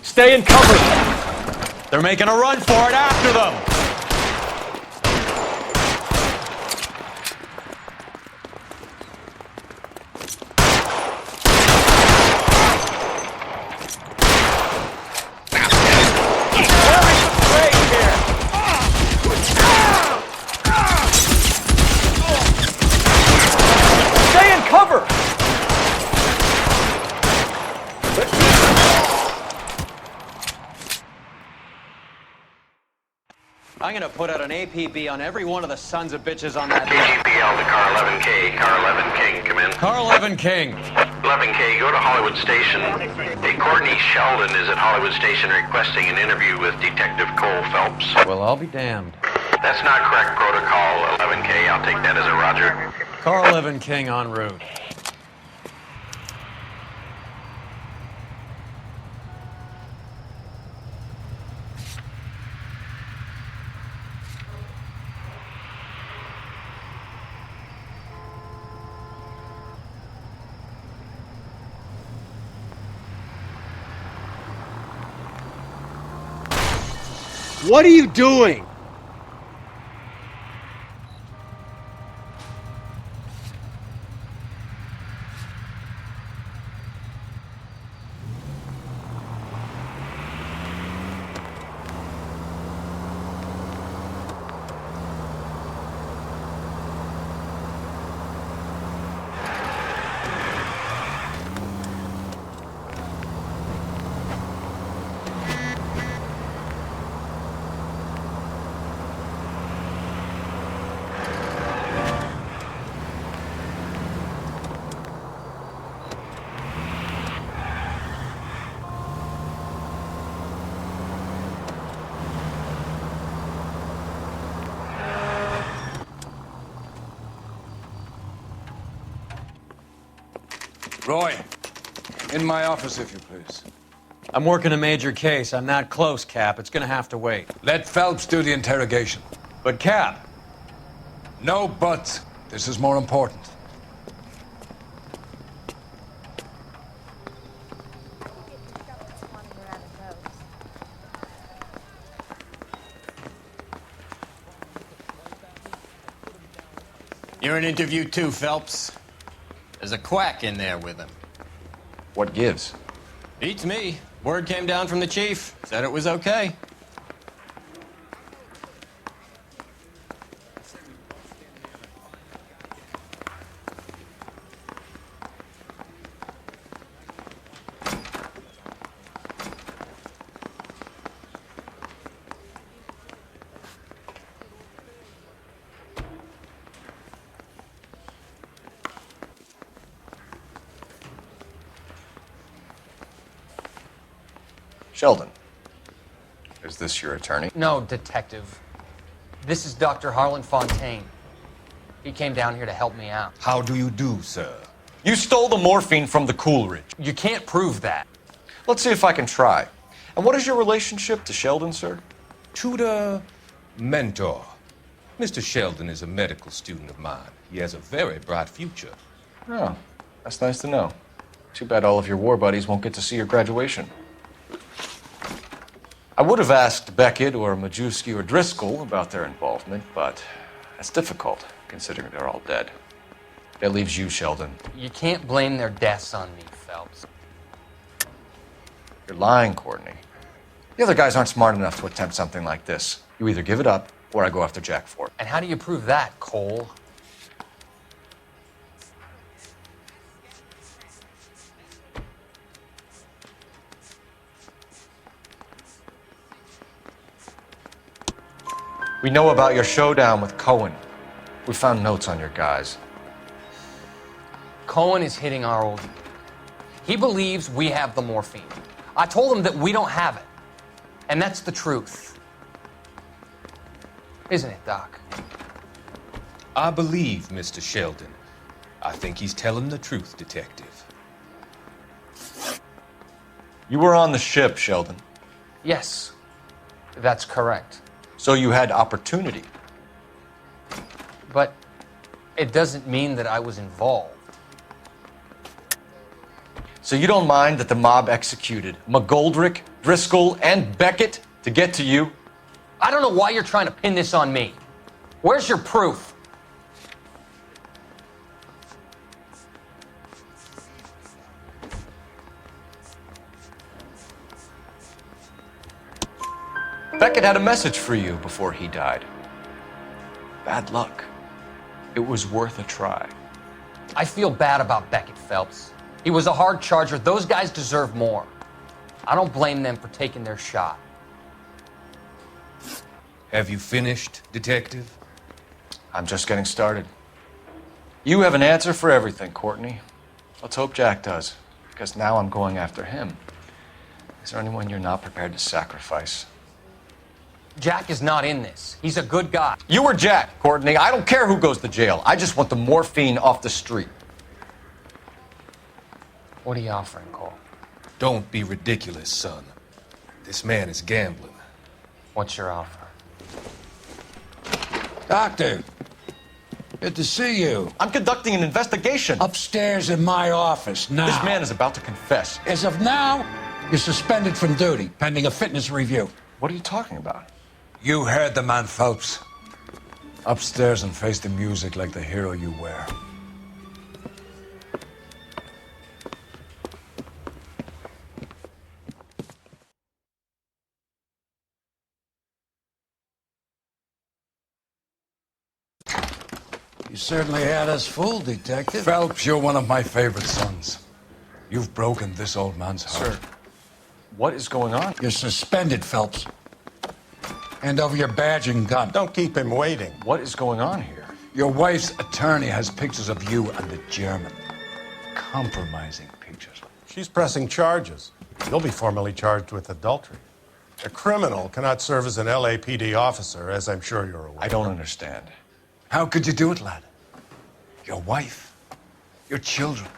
Stay in cover. They're making a run for it after them. Stay in cover. I'm gonna put out an APB on every one of the sons of bitches on that KGPL to Car 11K. Car 11 King, come in. Car 11 King. 11K, go to Hollywood Station. Hey, Courtney Sheldon is at Hollywood Station requesting an interview with Detective Cole Phelps. Well, I'll be damned. That's not correct protocol, 11K. I'll take that as a roger. Car 11 King en route. What are you doing? Roy, in my office, if you please. I'm working a major case. I'm not close, Cap. It's gonna have to wait. Let Phelps do the interrogation. But, Cap. No buts. This is more important. You're in interview too, Phelps. There's a quack in there with him. What gives? Beats me. Word came down from the chief. Said it was okay. Sheldon, is this your attorney? No, Detective. This is Dr. Harlan Fontaine. He came down here to help me out. How do you do, sir? You stole the morphine from the Coolidge. You can't prove that. Let's see if I can try. And what is your relationship to Sheldon, sir? Tutor, mentor. Mr. Sheldon is a medical student of mine. He has a very bright future. Oh, that's nice to know. Too bad all of your war buddies won't get to see your graduation. I would have asked Beckett or Majewski or Driscoll about their involvement, but that's difficult, considering they're all dead. That leaves you, Sheldon. You can't blame their deaths on me, Phelps. You're lying, Courtney. The other guys aren't smart enough to attempt something like this. You either give it up, or I go after Jack for it. And how do you prove that, Cole? We know about your showdown with Cohen. We found notes on your guys. Cohen is hitting our old man. He believes we have the morphine. I told him that we don't have it. And that's the truth. Isn't it, Doc? I believe Mr. Sheldon. I think he's telling the truth, Detective. You were on the ship, Sheldon. Yes, that's correct. So you had opportunity. But it doesn't mean that I was involved. So you don't mind that the mob executed McGoldrick, Driscoll, and Beckett to get to you? I don't know why you're trying to pin this on me. Where's your proof? Beckett had a message for you before he died. Bad luck. It was worth a try. I feel bad about Beckett, Phelps. He was a hard charger. Those guys deserve more. I don't blame them for taking their shot. Have you finished, Detective? I'm just getting started. You have an answer for everything, Courtney. Let's hope Jack does, because now I'm going after him. Is there anyone you're not prepared to sacrifice? Jack is not in this. He's a good guy. You or Jack, Courtney. I don't care who goes to jail. I just want the morphine off the street. What are you offering, Cole? Don't be ridiculous, son. This man is gambling. What's your offer? Doctor, good to see you. I'm conducting an investigation. Upstairs in my office now. This man is about to confess. As of now, you're suspended from duty, pending a fitness review. What are you talking about? You heard the man, Phelps. Upstairs and face the music like the hero you were. You certainly had us fooled, Detective. Phelps, you're one of my favorite sons. You've broken this old man's heart. Sir, what is going on? You're suspended, Phelps. Hand over your badge and gun. Don't keep him waiting. What is going on here? Your wife's attorney has pictures of you and the German. Compromising pictures. She's pressing charges. You'll be formally charged with adultery. A criminal cannot serve as an LAPD officer, as I'm sure you're aware. I don't understand. How could you do it, lad? Your wife, your children,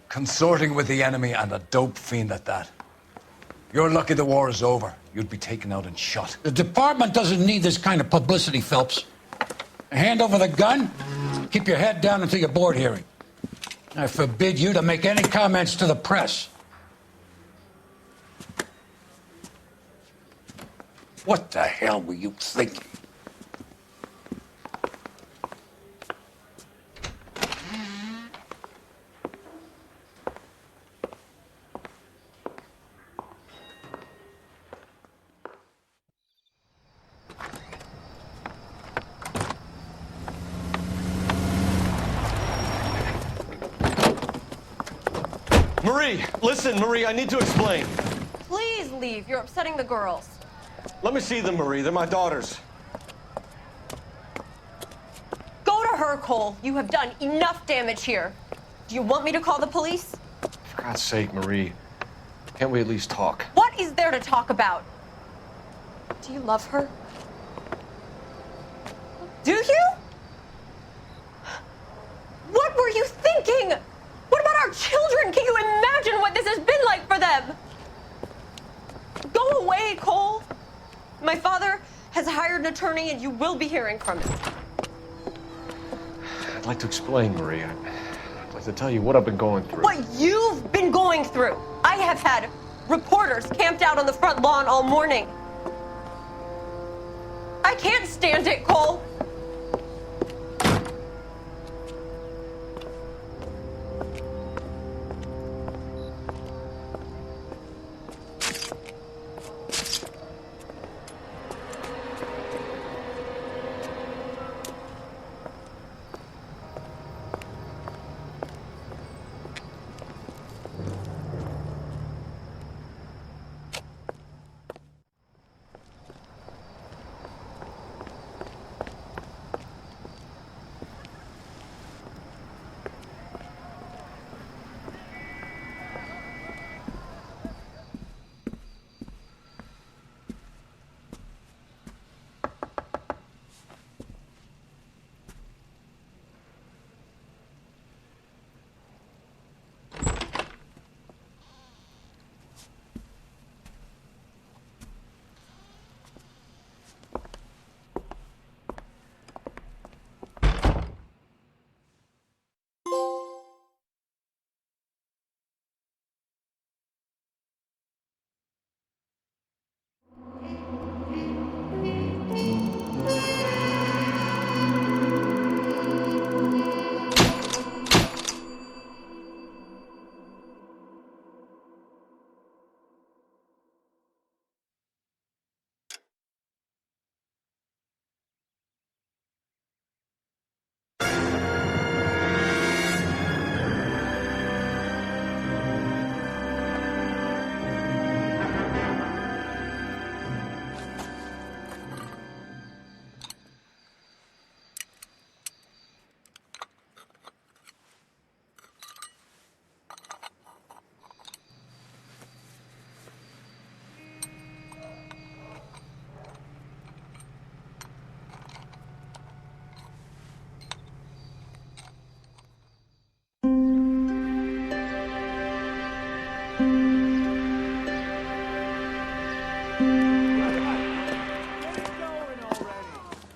consorting with the enemy and a dope fiend at that. You're lucky the war is over. You'd be taken out and shot. The department doesn't need this kind of publicity, Phelps. Hand over the gun, keep your head down until your board hearing. I forbid you to make any comments to the press. What the hell were you thinking? Marie, listen, Marie, I need to explain. Please leave. You're upsetting the girls. Let me see them, Marie. They're my daughters. Go to her, Cole. You have done enough damage here. Do you want me to call the police? For God's sake, Marie, can't we at least talk? What is there to talk about? Do you love her? Do you? What were you thinking? What about our children? Can you imagine what this has been like for them? Go away, Cole. My father has hired an attorney and you will be hearing from him. I'd like to explain, Marie. I'd like to tell you what I've been going through. What you've been going through. I have had reporters camped out on the front lawn all morning. I can't stand it, Cole.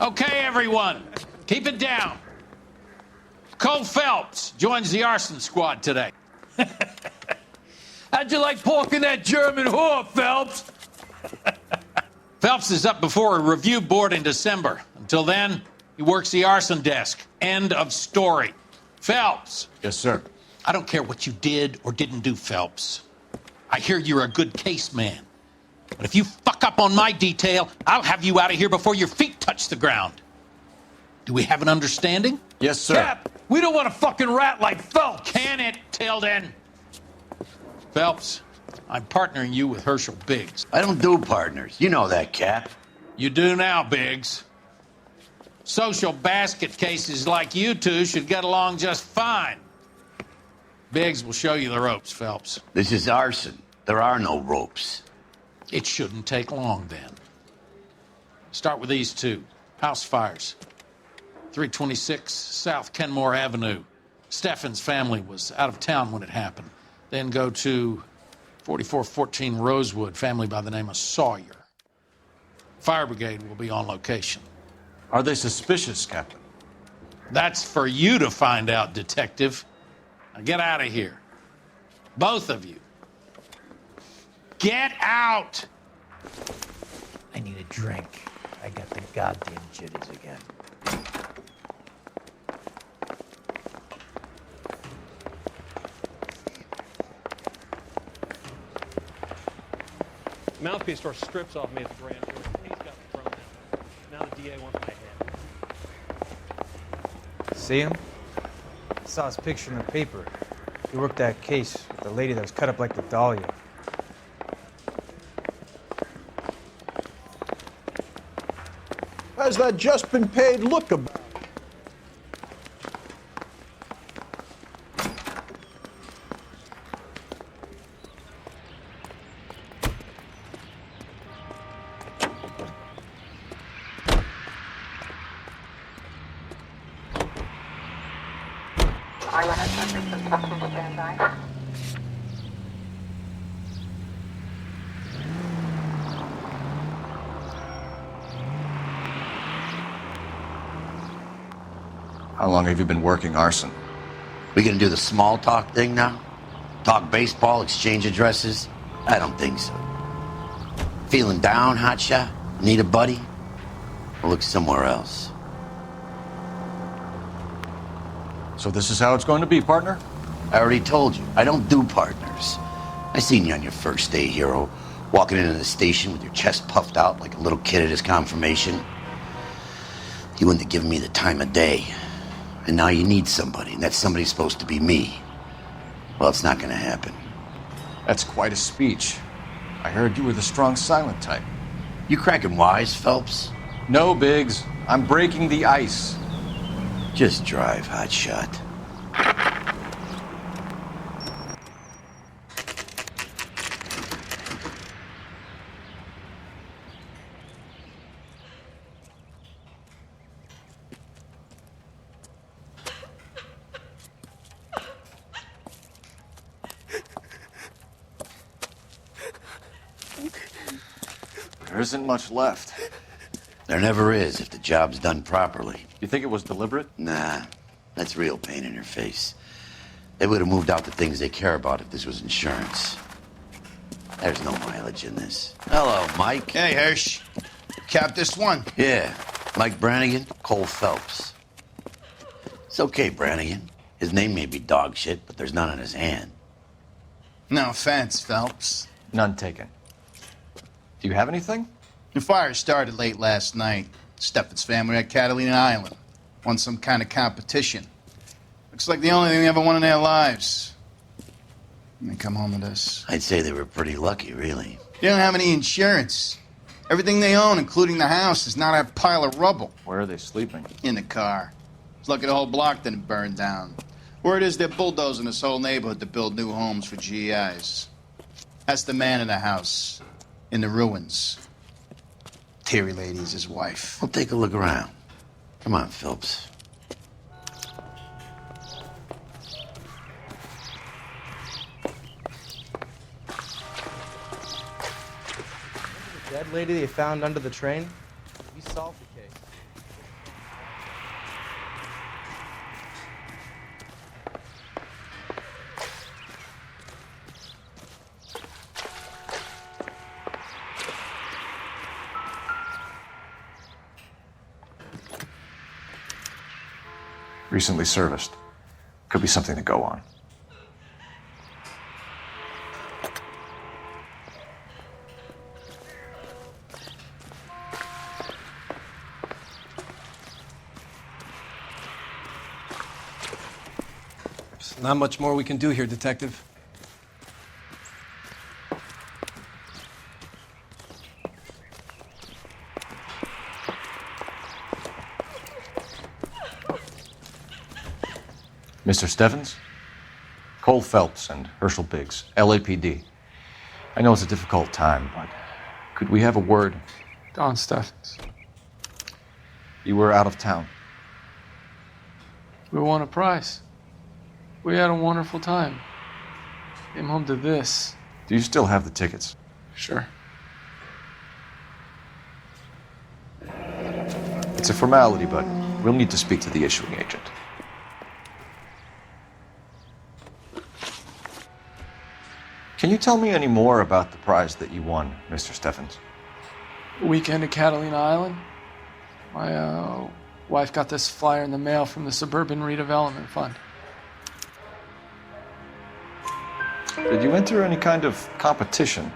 Okay, everyone, keep it down. Cole Phelps joins the arson squad today. How'd you like porking that German whore, Phelps? Phelps is up before a review board in December. Until then, he works the arson desk. End of story. Phelps. Yes, sir. I don't care what you did or didn't do, Phelps. I hear you're a good case man. But if you fuck up on my detail, I'll have you out of here before your feet touch the ground. Do we have an understanding? Yes, sir. Cap, we don't want a fucking rat like Phelps. Can it, Tilden? Phelps, I'm partnering you with Herschel Biggs. I don't do partners. You know that, Cap. You do now, Biggs. Social basket cases like you two should get along just fine. Biggs will show you the ropes, Phelps. This is arson. There are no ropes. It shouldn't take long, then. Start with these two. House fires. 326 South Kenmore Avenue. Steffen's family was out of town when it happened. Then go to 4414 Rosewood, family by the name of Sawyer. Fire brigade will be on location. Are they suspicious, Captain? That's for you to find out, Detective. Now get out of here. Both of you. Get out! I need a drink. I got the goddamn jitties again. Mouthpiece store strips off me at the grand jury. He's got me thrown out. Now the DA wants my head. See him? I saw his picture in the paper. He worked that case with the lady that was cut up like the Dahlia. How's that just been paid look about? How long have you been working arson? We gonna do the small talk thing now? Talk baseball, exchange addresses? I don't think so. Feeling down, hotshot? Need a buddy? We'll look somewhere else. So this is how it's going to be, partner? I already told you, I don't do partners. I seen you on your first day, hero, walking into the station with your chest puffed out like a little kid at his confirmation. You wouldn't have given me the time of day. And now you need somebody, and that somebody's supposed to be me. Well, it's not gonna happen. That's quite a speech. I heard you were the strong silent type. You cracking wise, Phelps? No, Biggs. I'm breaking the ice. Just drive, hotshot. There isn't much left. There never is if the job's done properly. You think it was deliberate? Nah, that's real pain in your face. They would have moved out the things they care about if this was insurance. There's no mileage in this. Hello, Mike. Hey, Hirsch. Cap this one. Yeah, Mike Brannigan, Cole Phelps. It's okay, Brannigan. His name may be dog shit, but there's none on his hand. No offense, Phelps. None taken. Do you have anything? The fire started late last night. Steffen's family at Catalina Island. Won some kind of competition. Looks like the only thing they ever won in their lives. And they come home to this. I'd say they were pretty lucky, really. They don't have any insurance. Everything they own, including the house, is not a pile of rubble. Where are they sleeping? In the car. It's lucky the whole block didn't burn down. Word is they're bulldozing this whole neighborhood to build new homes for GIs. That's the man in the house. In the ruins. Terry Lady's his wife. We'll take a look around. Come on, Phelps. The dead lady they found under the train? We solved the case. Recently serviced. Could be something to go on. There's not much more we can do here, Detective. Mr. Stevens? Cole Phelps and Herschel Biggs, LAPD. I know it's a difficult time, but could we have a word? Don Stevens. You were out of town. We won a prize. We had a wonderful time. Came home to this. Do you still have the tickets? Sure. It's a formality, but we'll need to speak to the issuing agent. Can you tell me any more about the prize that you won, Mr. Stevens? Weekend at Catalina Island. My wife got this flyer in the mail from the Suburban Redevelopment Fund. Did you enter any kind of competition?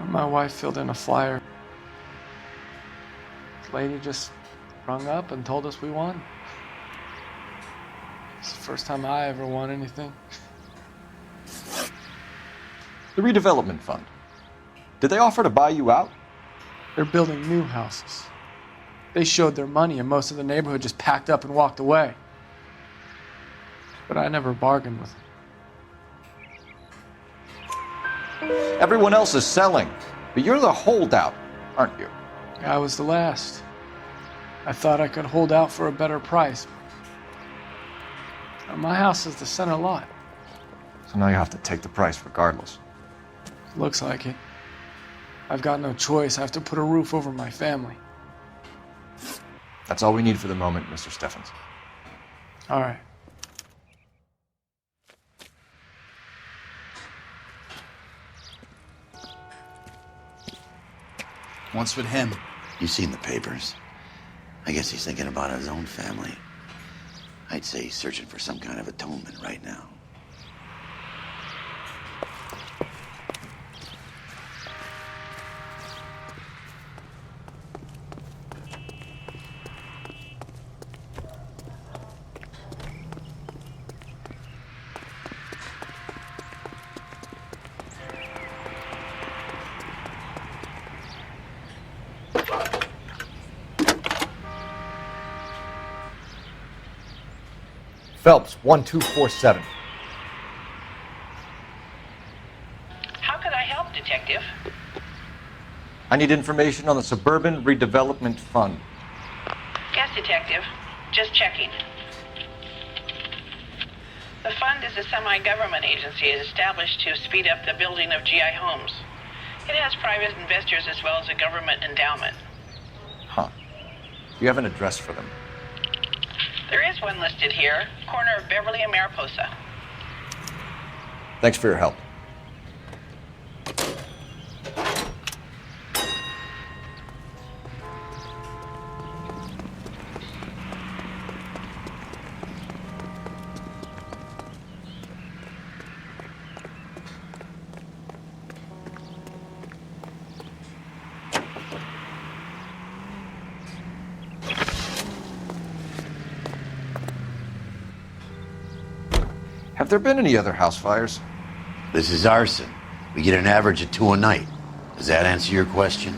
My wife filled in a flyer. This lady just rung up and told us we won. It's the first time I ever won anything. The redevelopment fund. Did they offer to buy you out? They're building new houses. They showed their money and most of the neighborhood just packed up and walked away. But I never bargained with them. Everyone else is selling, but you're the holdout, aren't you? I was the last. I thought I could hold out for a better price. My house is the center lot. So now you have to take the price regardless. Looks like it. I've got no choice. I have to put a roof over my family. That's all we need for the moment, Mr. Stevens. All right. What's with him? You've seen the papers. I guess he's thinking about his own family. I'd say he's searching for some kind of atonement right now. Phelps, 1247. How could I help, Detective? I need information on the Suburban Redevelopment Fund. Yes, Detective. Just checking. The fund is a semi-government agency established to speed up the building of GI homes. It has private investors as well as a government endowment. Huh. You have an address for them? There is one listed here, corner of Beverly and Mariposa. Thanks for your help. Have there been any other house fires? This is Arson. We get an average of 2 a night. Does that answer your question?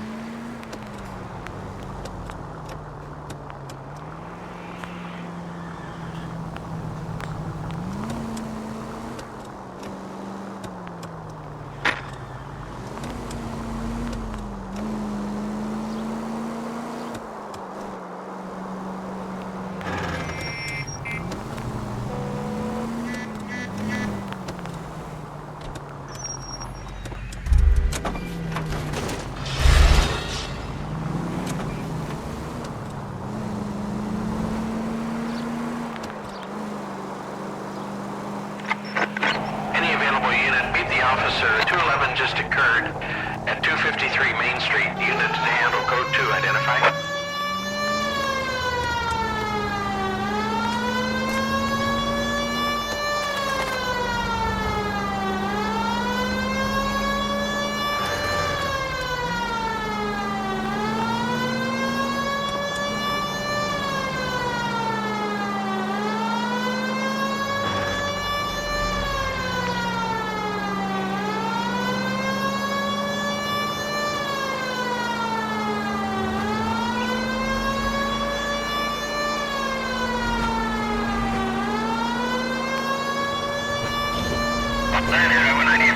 Officer, 211 just occurred at 253 Main Street. Units to handle code 2 identified. Land here, when I need.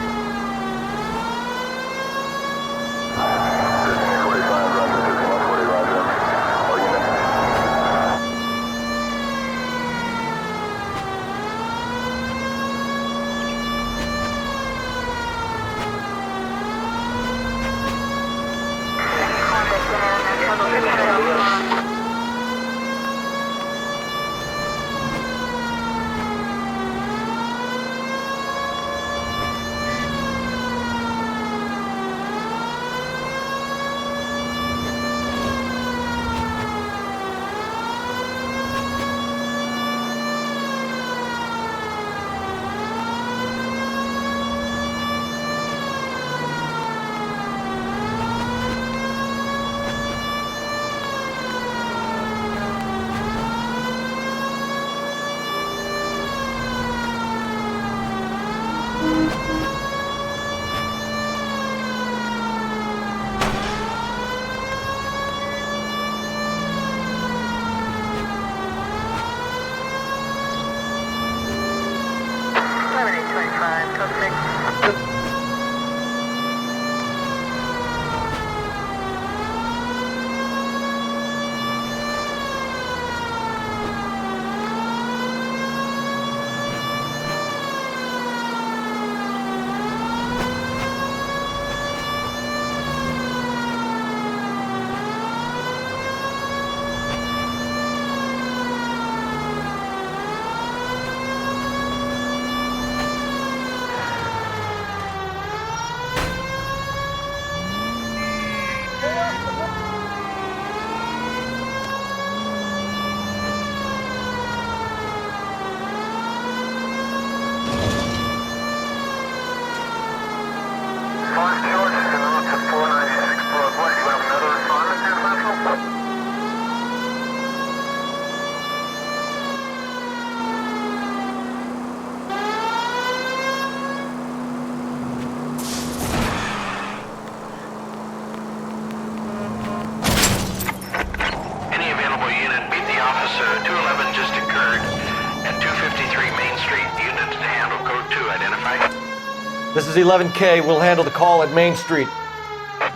This is 11K. We'll handle the call at Main Street. 11K,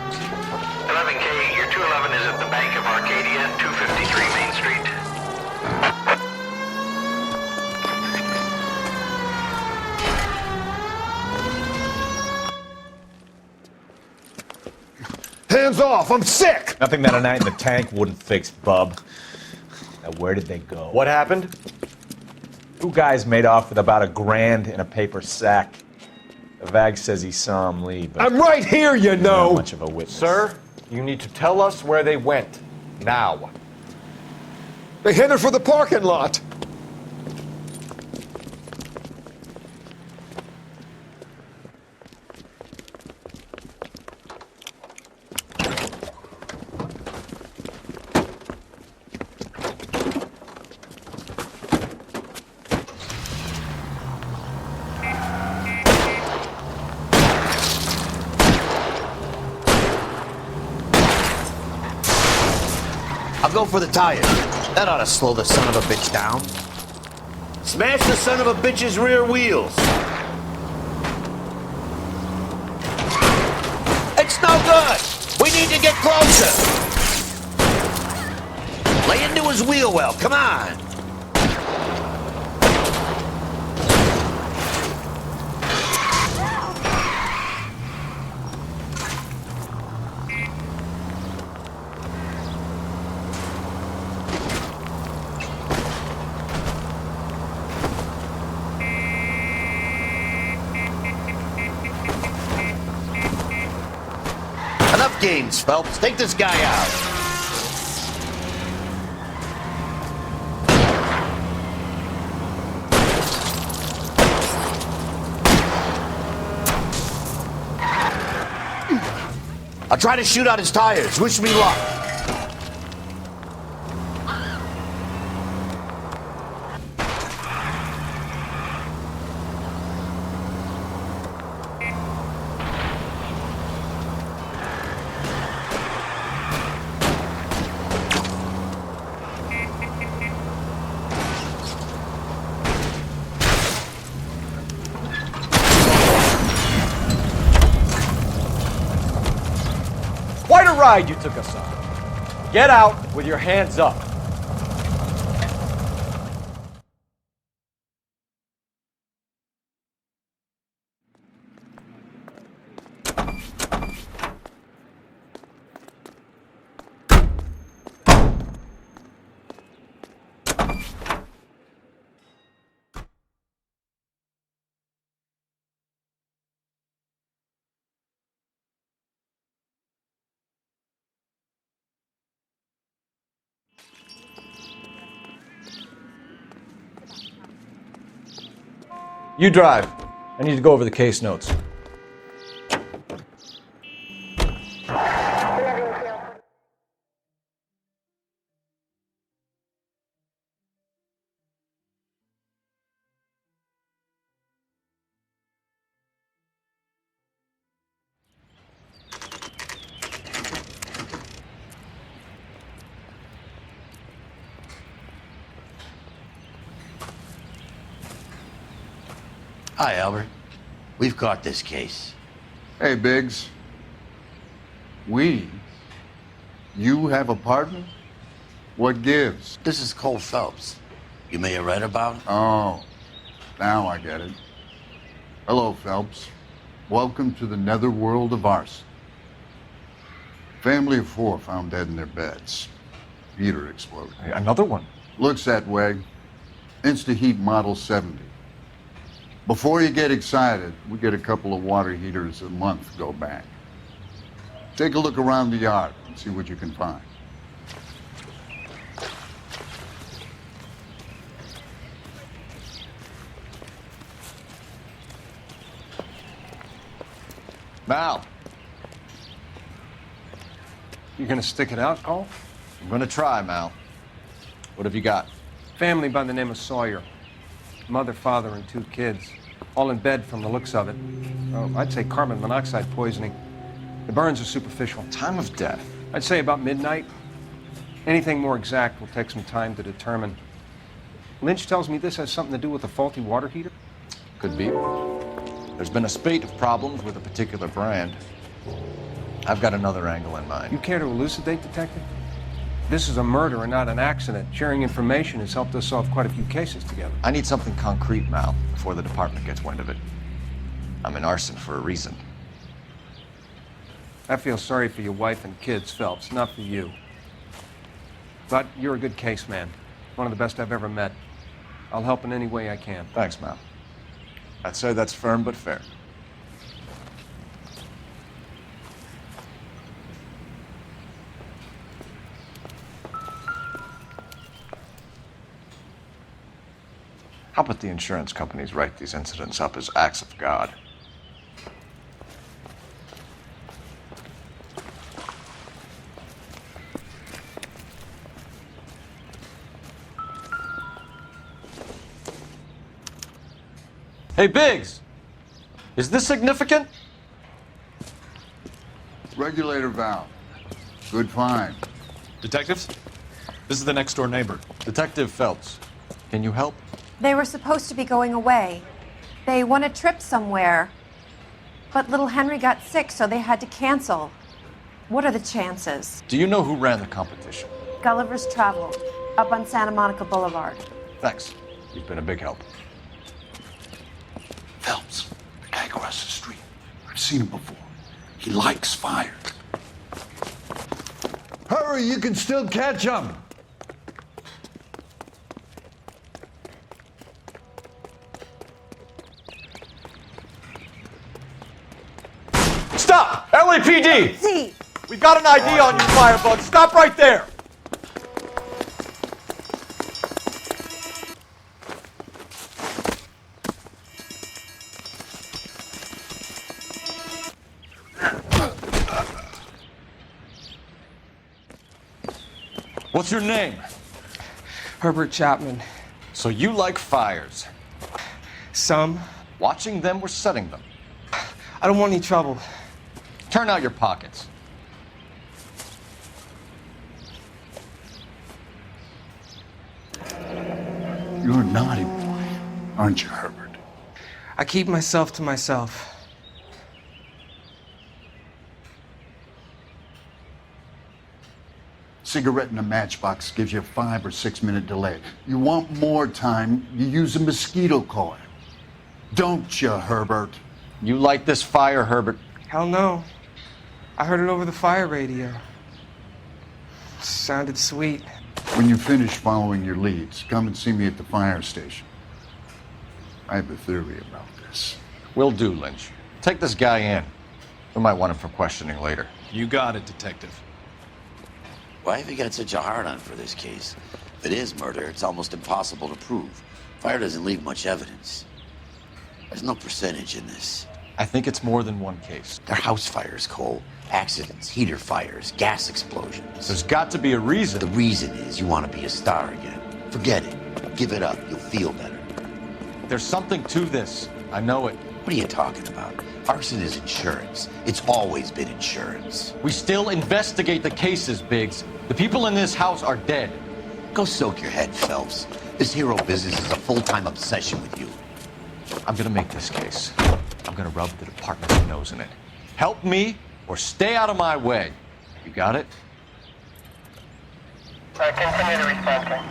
your 211 is at the Bank of Arcadia, 253 Main Street. Hands off! I'm sick! Nothing that a night in the tank wouldn't fix, bub. Now, where did they go? What happened? Two guys made off with about $1,000 in a paper sack. The VAG says he saw him leave, but I'm right here, you know! not much of a witness. Sir, you need to tell us where they went. Now. They headed for the parking lot. I'll go for the tires. That ought to slow the son of a bitch down. Smash the son of a bitch's rear wheels. It's no good. We need to get closer. Lay into his wheel well. Come on. Enough games, Phelps. Take this guy out. I'll try to shoot out his tires. Wish me luck. ride you took us on. Get out with your hands up. You drive. I need to go over the case notes. Hi, Albert. We've caught this case. Hey, Biggs. We? You have a partner? What gives? This is Cole Phelps. You may have read about him. Oh, now I get it. Hello, Phelps. Welcome to the netherworld of Arson. Family of 4 found dead in their beds. Heater exploded. Hey, another one? Looks that way. Insta-Heat Model 70. Before you get excited, we get a couple of water heaters a month go back. Take a look around the yard and see what you can find. Mal, You gonna stick it out, Cole? I'm gonna try, Mal. What have you got? Family by the name of Sawyer. Mother, father, and 2 kids. All in bed from the looks of it. Oh, I'd say carbon monoxide poisoning. The burns are superficial. Time of death? I'd say about midnight. Anything more exact will take some time to determine. Lynch tells me this has something to do with a faulty water heater. Could be. There's been a spate of problems with a particular brand. I've got another angle in mind. You care to elucidate, Detective? This is a murder and not an accident. Sharing information has helped us solve quite a few cases together. I need something concrete, Mal, before the department gets wind of it. I'm in Arson for a reason. I feel sorry for your wife and kids, Phelps, not for you. But you're a good case man. One of the best I've ever met. I'll help in any way I can. Thanks, Mal. I'd say that's firm but fair. How about the insurance companies write these incidents up as acts of God? Hey, Biggs! Is this significant? Regulator valve. Good find. Detectives? This is the next door neighbor. Detective Phelps. Can you help? They were supposed to be going away. They won a trip somewhere. But little Henry got sick, so they had to cancel. What are the chances? Do you know who ran the competition? Gulliver's Travel, up on Santa Monica Boulevard. Thanks. You've been a big help. Phelps, the guy across the street. I've seen him before. He likes fire. Hurry, you can still catch him. Stop! LAPD! See. We've got an ID on you, Firebug. Stop right there! What's your name? Herbert Chapman. So you like fires? Some. Watching them or setting them? I don't want any trouble. Turn out your pockets. You're a naughty boy, aren't you, Herbert? I keep myself to myself. cigarette in a matchbox gives you a 5 or 6 minute delay. You want more time, you use a mosquito coil. Don't you, Herbert? You light this fire, Herbert? Hell no. I heard it over the fire radio. Sounded sweet. When you finish following your leads, come and see me at the fire station. I have a theory about this. Will do, Lynch. Take this guy in. We might want him for questioning later. You got it, Detective. Why have you got such a hard-on for this case? If it is murder, it's almost impossible to prove. Fire doesn't leave much evidence. There's no percentage in this. I think it's more than one case. They're house fires, Cole. Accidents, heater fires, gas explosions. There's got to be a reason. The reason is you want to be a star again. Forget it. Give it up. You'll feel better. There's something to this. I know it. What are you talking about? Arson is insurance. It's always been insurance. We still investigate the cases, Biggs. The people in this house are dead. Go soak your head, Phelps. This hero business is a full-time obsession with you. I'm gonna make this case. I'm gonna rub the department's nose in it. Help me or stay out of my way. You got it? Continue to respond.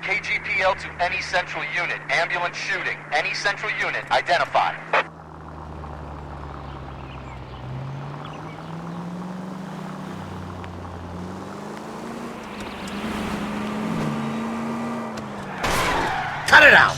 KGPL to any central unit. Ambulance shooting. Any central unit. Identify. Cut it out!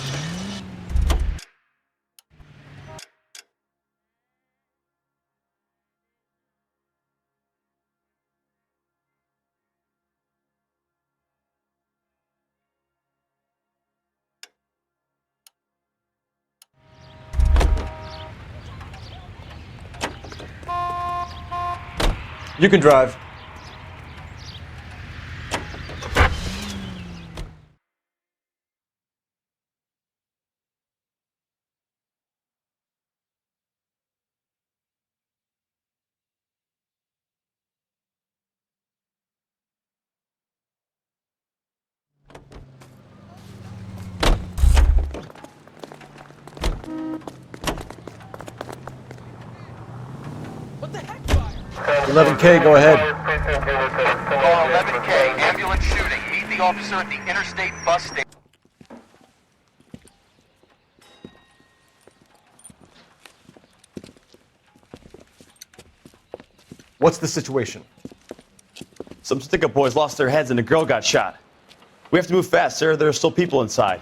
You can drive. What the heck? 11K, go ahead. 11K, ambulance shooting. Meet the officer at the interstate bus station. What's the situation? Some stick-up boys lost their heads and a girl got shot. We have to move fast, sir. There are still people inside.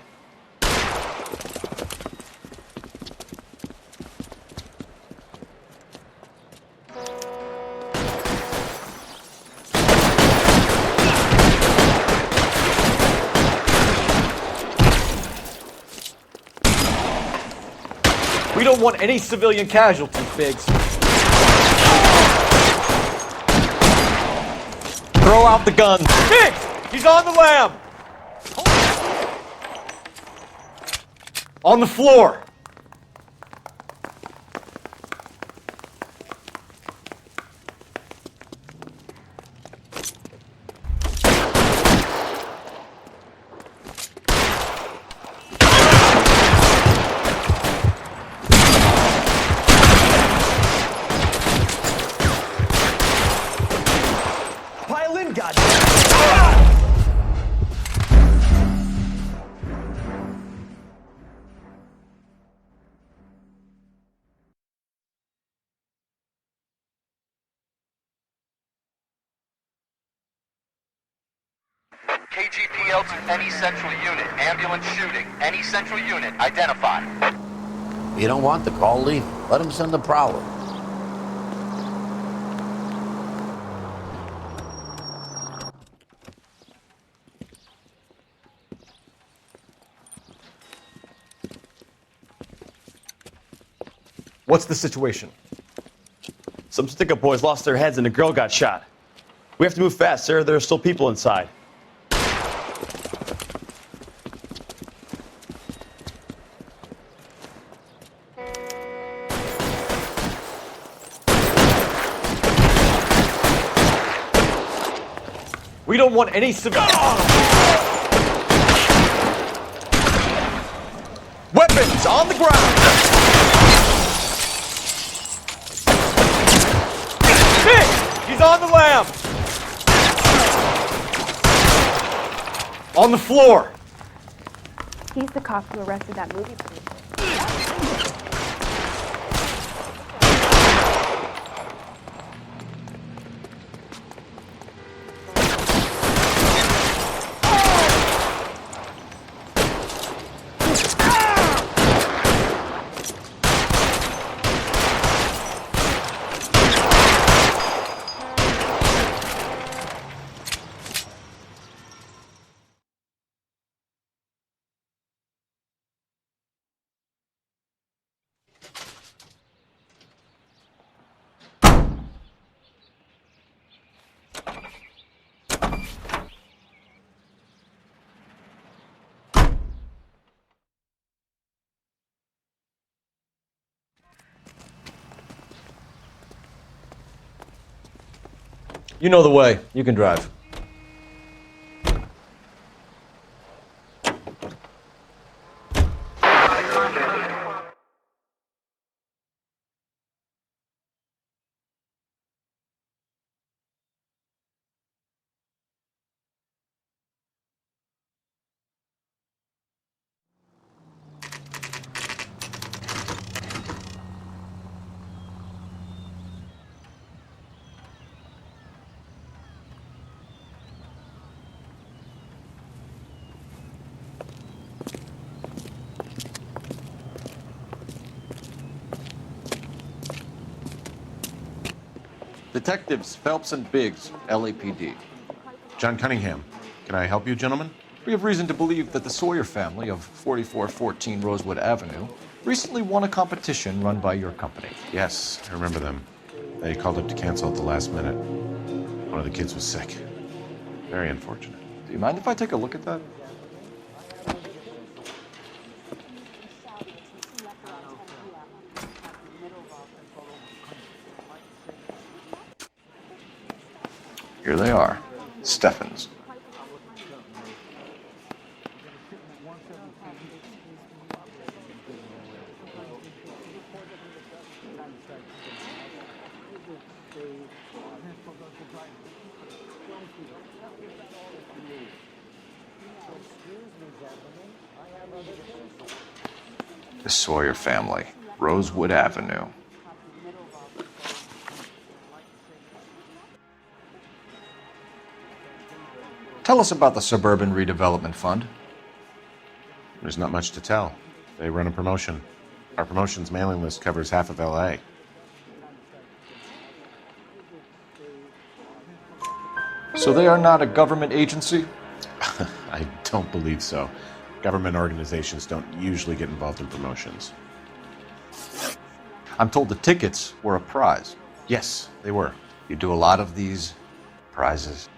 We don't want any civilian casualties, Biggs. Throw out the gun. Biggs! He's on the lam! On the floor. Pile in, goddamn! KGPL to any central unit. Ambulance shooting. Any central unit. Identify. If you don't want the call, leave. Let him send the prowler. What's the situation? Some stick-up boys lost their heads and a girl got shot. We have to move fast, sir. There are still people inside. We don't want any civilians. Weapons on the ground. Hit! He's on the lam. On the floor. He's the cop who arrested that movie producer. You know the way. You can drive. Detectives Phelps and Biggs, LAPD. John Cunningham. Can I help you, gentlemen? We have reason to believe that the Sawyer family of 4414 Rosewood Avenue recently won a competition run by your company. Yes, I remember them. They called up to cancel at the last minute. One of the kids was sick. Very unfortunate. Do you mind if I take a look at that? Here they are. Steffens. The Sawyer family, Rosewood Avenue. Tell us about the Suburban Redevelopment Fund. There's not much to tell. They run a promotion. Our promotions mailing list covers half of LA. So they are not a government agency? I don't believe so. Government organizations don't usually get involved in promotions. I'm told the tickets were a prize. Yes, they were. You do a lot of these prizes?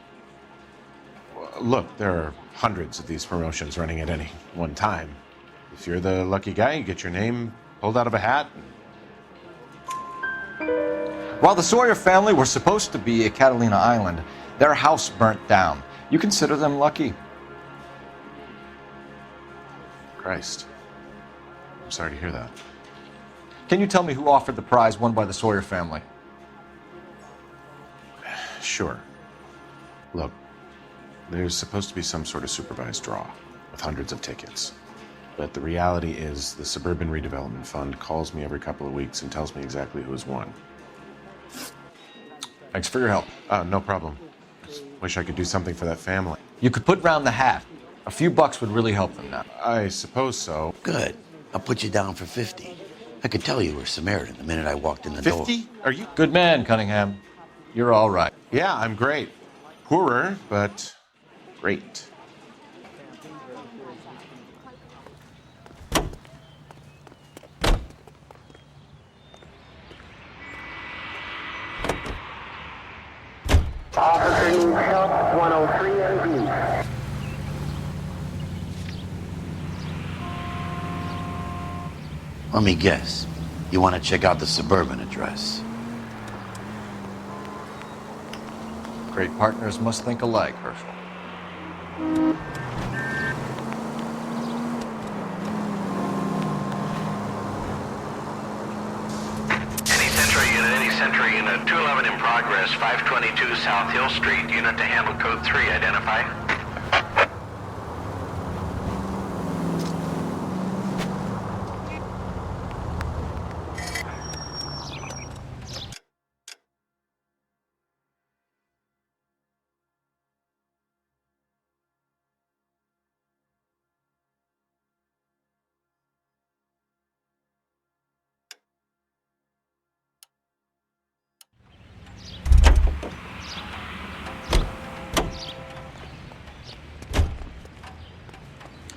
Look, there are hundreds of these promotions running at any one time. If you're the lucky guy, you get your name pulled out of a hat. While the Sawyer family were supposed to be at Catalina Island, their house burnt down. You consider them lucky? Christ. I'm sorry to hear that. Can you tell me who offered the prize won by the Sawyer family? Sure. Look, there's supposed to be some sort of supervised draw with hundreds of tickets. But the reality is the Suburban Redevelopment Fund calls me every couple of weeks and tells me exactly who has won. Thanks for your help. No problem. Just wish I could do something for that family. You could put round the hat. A few bucks would really help them now. I suppose so. Good. I'll put you down for 50. I could tell you were Samaritan the minute I walked in the door. 50? Are you? Good man, Cunningham. You're all right. Yeah, I'm great. Poorer, but great. Officer needs help, 103 MD. Let me guess. You want to check out the Suburban address? Great partners must think alike, Herschel. Any Sentry unit, 211 in progress, 522 South Hill Street, unit to handle code 3, identify.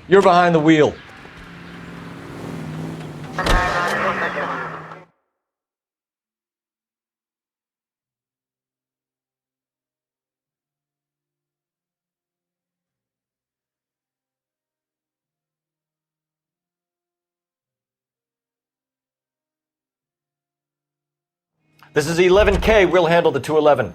You're behind the wheel. This is 11K. We'll handle the 211.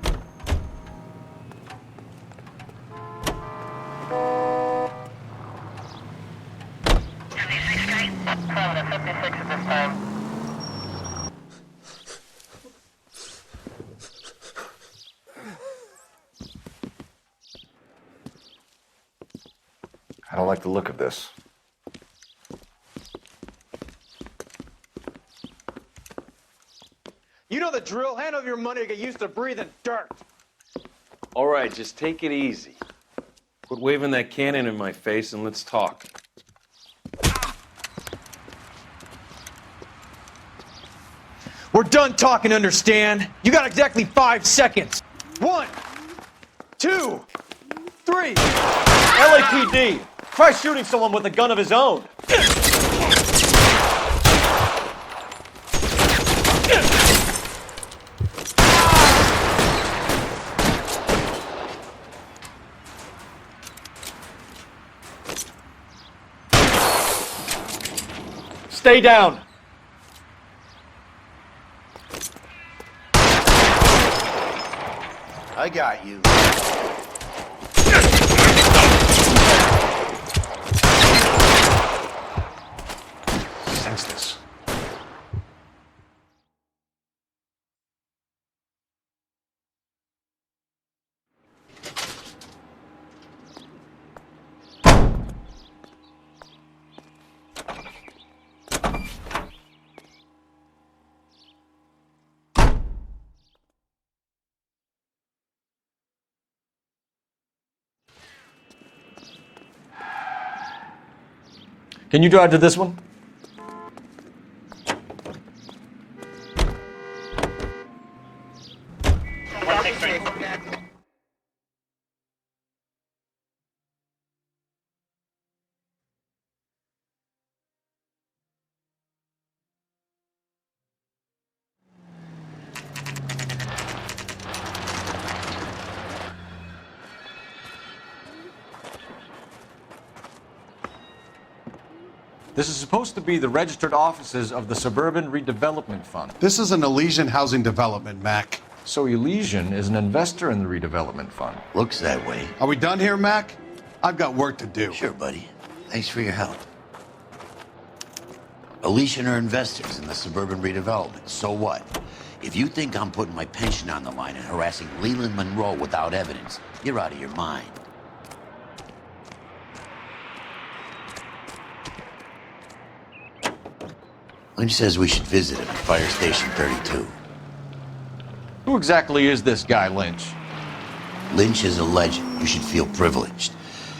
I don't like the look of this. You know the drill. Hand over your money to get used to breathing dirt. All right, just take it easy. Quit waving that cannon in my face and let's talk. We're done talking, understand? You got exactly 5 seconds. 1, 2, 3. LAPD! Try shooting someone with a gun of his own. Stay down. I got you. Sense this. Can you drive to this one? This is supposed to be the registered offices of the Suburban Redevelopment Fund. This is an Elysian housing development, Mac. So Elysian is an investor in the redevelopment fund. Looks that way. Are we done here, Mac? I've got work to do. Sure, buddy. Thanks for your help. Elysian are investors in the Suburban Redevelopment. So what? If you think I'm putting my pension on the line and harassing Leland Monroe without evidence, you're out of your mind. Lynch says we should visit him at Fire Station 32. Who exactly is this guy, Lynch? Lynch is a legend. You should feel privileged.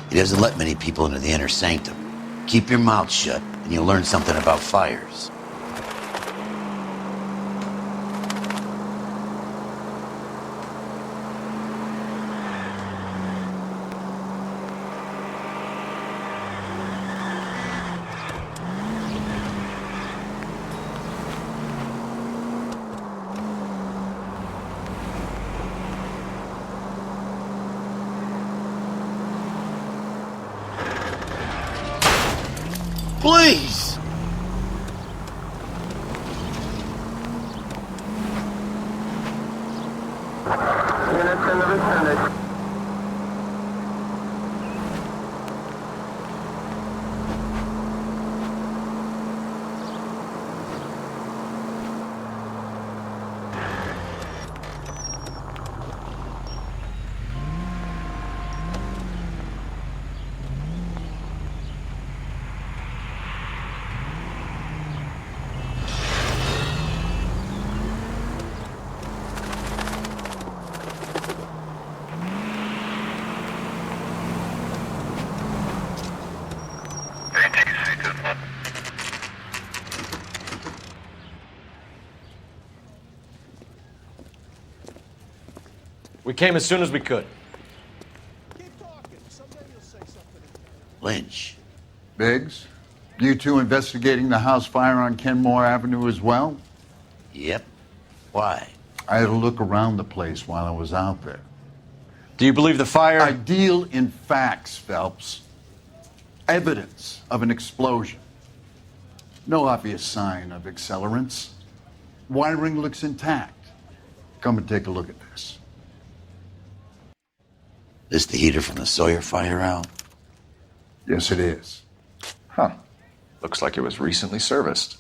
He doesn't let many people into the inner sanctum. Keep your mouth shut, and you'll learn something about fires. Please! Units in the vicinity. We came as soon as we could. Lynch. Biggs, you two investigating the house fire on Kenmore Avenue as well? Yep. Why? I had a look around the place while I was out there. Do you believe the fire? I deal in facts, Phelps. Evidence of an explosion. No obvious sign of accelerants. Wiring looks intact. Come and take a look at this. This the heater from the Sawyer fire, Al? Yes, it is. Huh. Looks like it was recently serviced.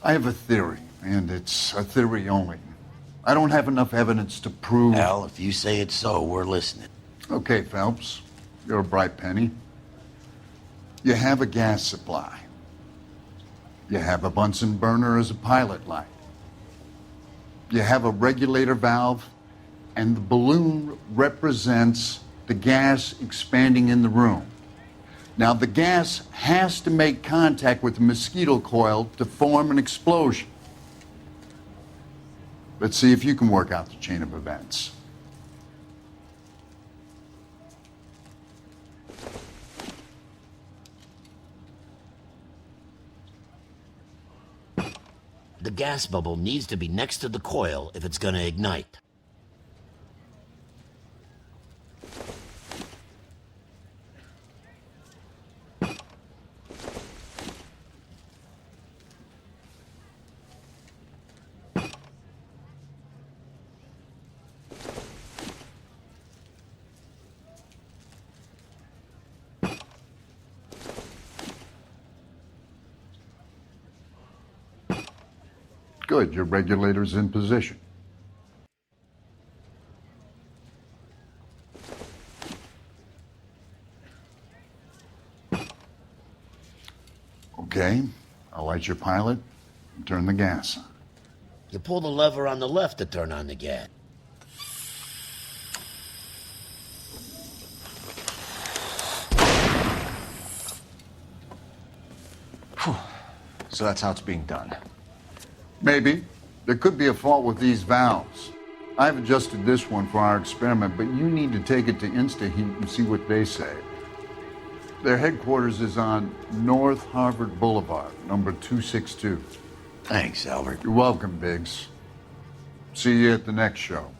I have a theory, and it's a theory only. I don't have enough evidence to prove... Al, if you say it's so, we're listening. Okay, Phelps. You're a bright penny. You have a gas supply. You have a Bunsen burner as a pilot light. You have a regulator valve, and the balloon represents the gas expanding in the room. Now, the gas has to make contact with the mosquito coil to form an explosion. Let's see if you can work out the chain of events. The gas bubble needs to be next to the coil if it's gonna ignite. Good, your regulator's in position. Okay, I'll light your pilot and turn the gas on. You pull the lever on the left to turn on the gas. So that's how it's being done. Maybe. There could be a fault with these valves. I've adjusted this one for our experiment, but you need to take it to InstaHeat and see what they say. Their headquarters is on North Harvard Boulevard, number 262. Thanks, Albert. You're welcome, Biggs. See you at the next show.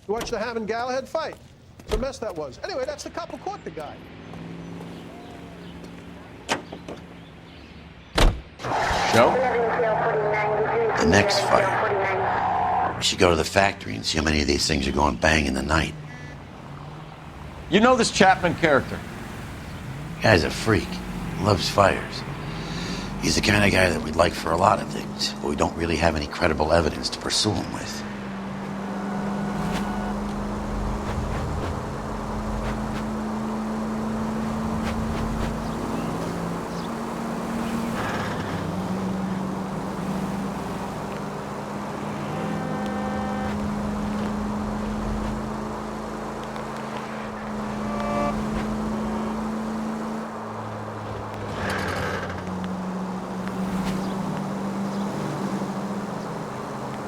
You watched the Ham and Galahad fight. It's a mess that was. Anyway, that's the cop who caught the guy. Show? The next fire. We should go to the factory and see how many of these things are going bang in the night. You know this Chapman character? Guy's a freak. Loves fires. He's the kind of guy that we'd like for a lot of things, but we don't really have any credible evidence to pursue him with.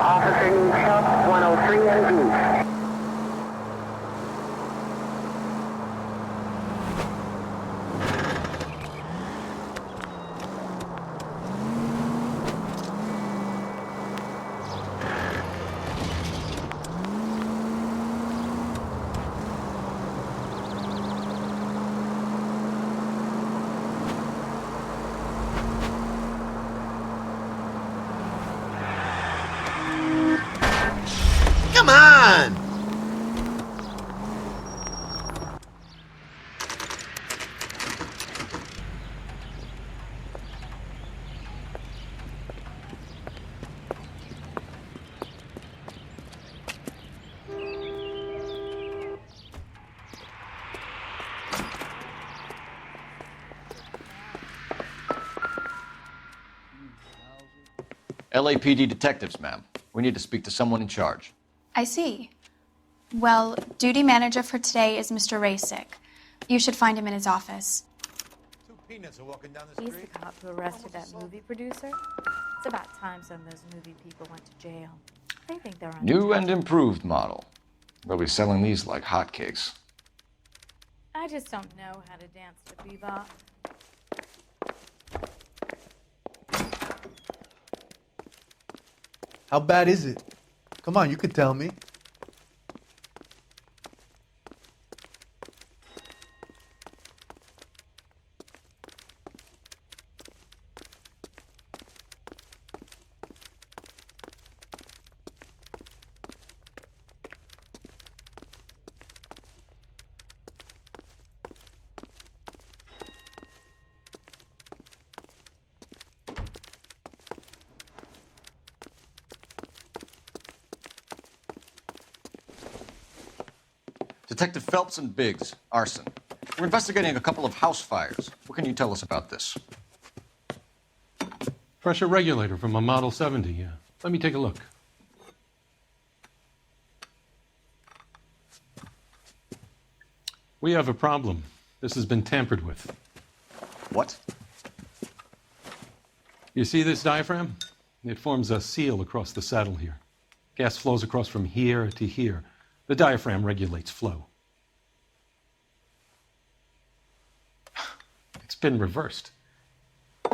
Officer needs help, 103 and B. on! LAPD detectives, ma'am. We need to speak to someone in charge. I see. Well, duty manager for today is Mr. Rasick. You should find him in his office. He's the cop who arrested that movie producer. It's about time some of those movie people went to jail. They think they're on New and improved model. They'll be selling these like hotcakes. I just don't know how to dance to bebop. How bad is it? Come on, you could tell me. Detective Phelps and Biggs, Arson. We're investigating a couple of house fires. What can you tell us about this? Pressure regulator from a Model 70, yeah. Let me take a look. We have a problem. This has been tampered with. What? You see this diaphragm? It forms a seal across the saddle here. Gas flows across from here to here. The diaphragm regulates flow. It's been reversed.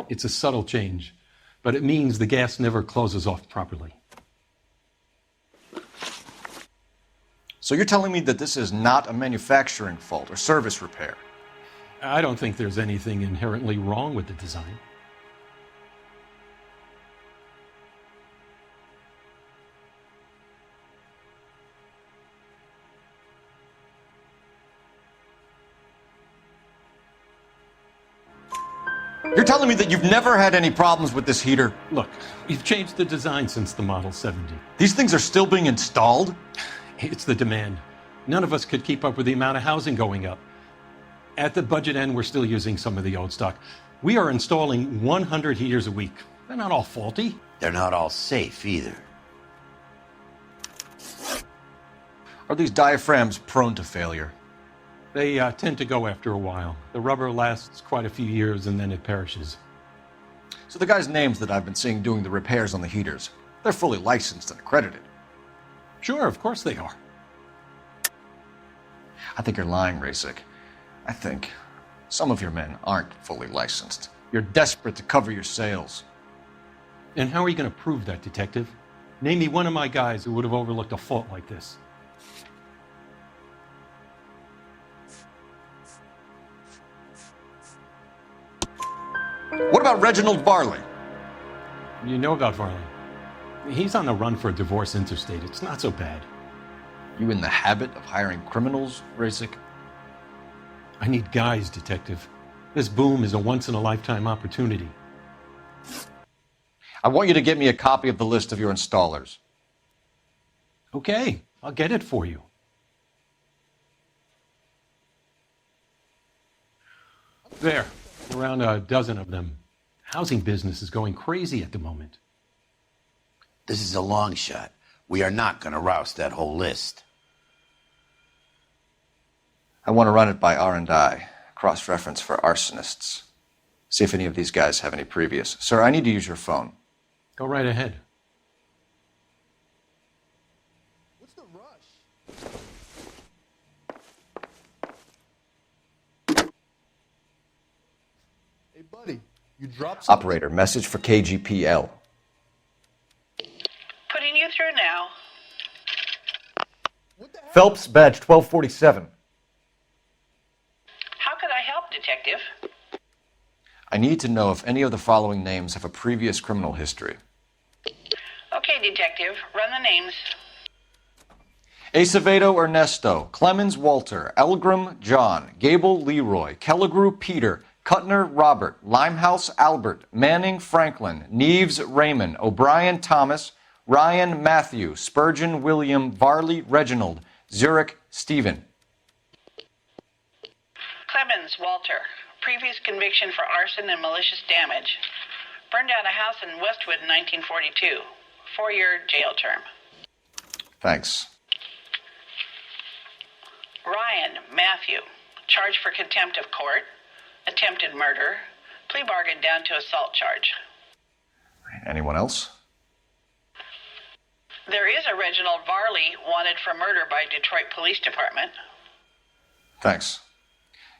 It's a subtle change, but it means the gas never closes off properly. So you're telling me that this is not a manufacturing fault or service repair? I don't think there's anything inherently wrong with the design. You're telling me that you've never had any problems with this heater? Look, we've changed the design since the Model 70. These things are still being installed? It's the demand. None of us could keep up with the amount of housing going up. At the budget end, we're still using some of the old stock. We are installing 100 heaters a week. They're not all faulty. They're not all safe either. Are these diaphragms prone to failure? They tend to go after a while. The rubber lasts quite a few years and then it perishes. So the guys' names that I've been seeing doing the repairs on the heaters, they're fully licensed and accredited. Sure, of course they are. I think you're lying, Rasick. I think some of your men aren't fully licensed. You're desperate to cover your sales. And how are you going to prove that, Detective? Name me one of my guys who would have overlooked a fault like this. What about Reginald Varley? You know about Varley. He's on the run for a divorce interstate. It's not so bad. You in the habit of hiring criminals, Rasick? I need guys, Detective. This boom is a once-in-a-lifetime opportunity. I want you to get me a copy of the list of your installers. Okay, I'll get it for you. There, around a dozen of them. Housing business is going crazy at the moment. This is a long shot. We are not going to roust that whole list. I want to run it by R&I, cross-reference for arsonists. See if any of these guys have any previous. Sir, I need to use your phone. Go right ahead. What's the rush? Hey, buddy, you dropped something. Operator, message for KGPL. Putting you through now. Phelps, badge 1247. How could I help, Detective? I need to know if any of the following names have a previous criminal history. Okay, Detective, run the names. Acevedo Ernesto, Clemens Walter, Elgram John, Gable Leroy, Kelligrew Peter, Kuttner Robert, Limehouse Albert, Manning Franklin, Neves Raymond, O'Brien Thomas, Ryan Matthew, Spurgeon William, Varley Reginald, Zurich Stephen. Clemens Walter, previous conviction for arson and malicious damage. Burned down a house in Westwood in 1942. 4-year jail term. Thanks. Ryan Matthew, charged for contempt of court, attempted murder, plea bargain down to assault charge. Anyone else? There is a Reginald Varley wanted for murder by Detroit Police Department. Thanks.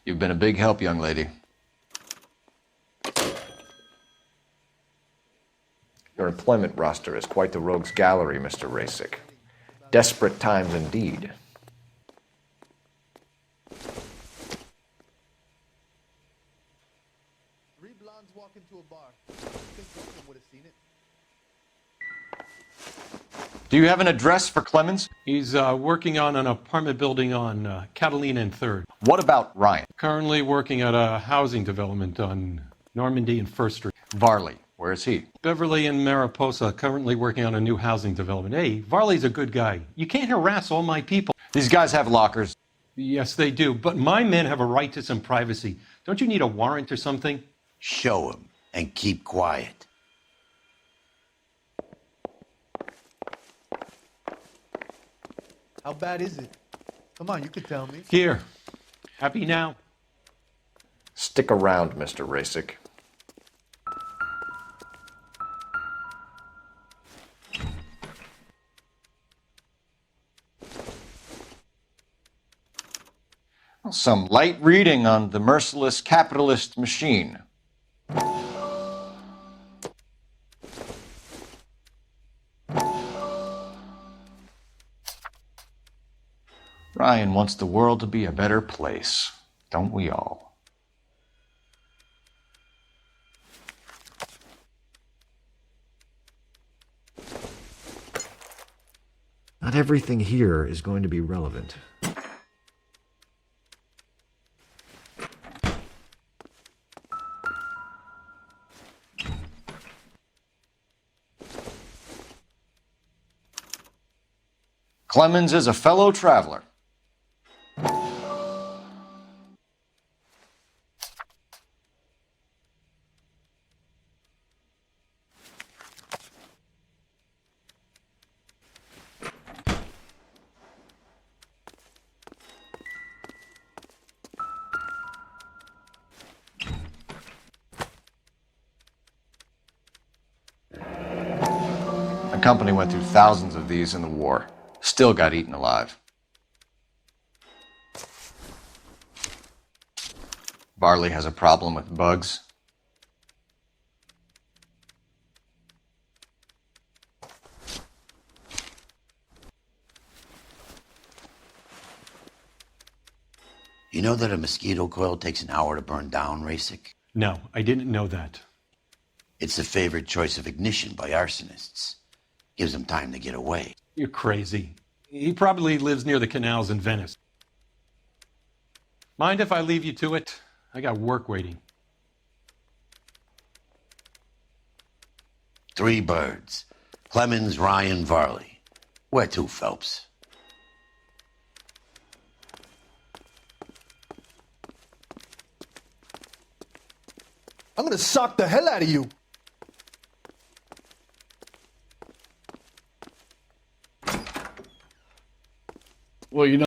You've been a big help, young lady. Your employment roster is quite the rogues gallery, Mr. Rasick. Desperate times indeed. Three blondes walk into a bar. I think one of them would have seen it. Do you have an address for Clemens? He's working on an apartment building on Catalina and 3rd. What about Ryan? Currently working at a housing development on Normandy and 1st Street. Varley, where is he? Beverly and Mariposa, currently working on a new housing development. Hey, Varley's a good guy. You can't harass all my people. These guys have lockers. Yes, they do, but my men have a right to some privacy. Don't you need a warrant or something? Show him and keep quiet. How bad is it? Come on, you could tell me. Here. Happy now? Stick around, Mr. Rasick. Some light reading on the merciless capitalist machine. Ryan wants the world to be a better place, don't we all? Not everything here is going to be relevant. Clemens is a fellow traveler. The company went through thousands of these in the war. Still got eaten alive. Varley has a problem with bugs. You know that a mosquito coil takes an hour to burn down, Rasick? No, I didn't know that. It's the favorite choice of ignition by arsonists. Gives them time to get away. You're crazy. He probably lives near the canals in Venice. Mind if I leave you to it? I got work waiting. 3 birds. Clemens, Ryan, Varley. Where to, Phelps? I'm gonna sock the hell out of you. Well, you know.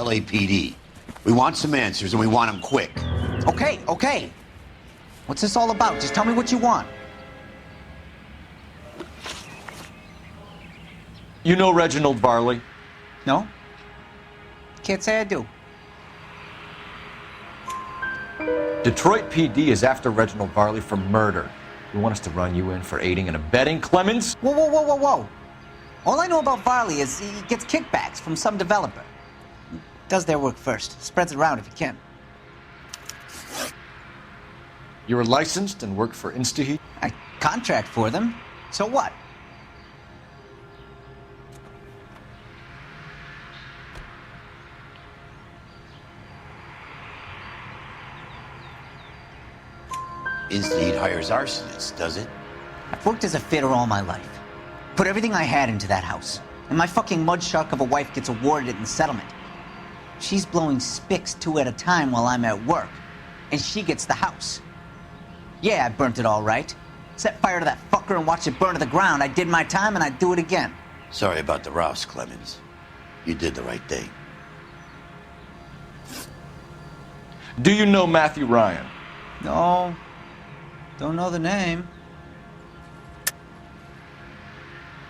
LAPD. We want some answers, and we want them quick. Okay, okay. What's this all about? Just tell me what you want. You know Reginald Varley? No? Can't say I do. Detroit PD is after Reginald Varley for murder. You want us to run you in for aiding and abetting, Clemens? Whoa, whoa, whoa, whoa, whoa. All I know about Varley is he gets kickbacks from some developer. He does their work first. Spreads it around if he can. You were licensed and worked for InstaHeat? I contract for them. So what? InstaHeat hires arsonists, does it? I've worked as a fitter all my life. Put everything I had into that house. And my fucking mud shark of a wife gets awarded it in settlement. She's blowing spics 2 at a time while I'm at work. And she gets the house. Yeah, I burnt it all right. Set fire to that fucker and watched it burn to the ground. I did my time and I'd do it again. Sorry about the rouse, Clemens. You did the right thing. Do you know Matthew Ryan? No. Don't know the name.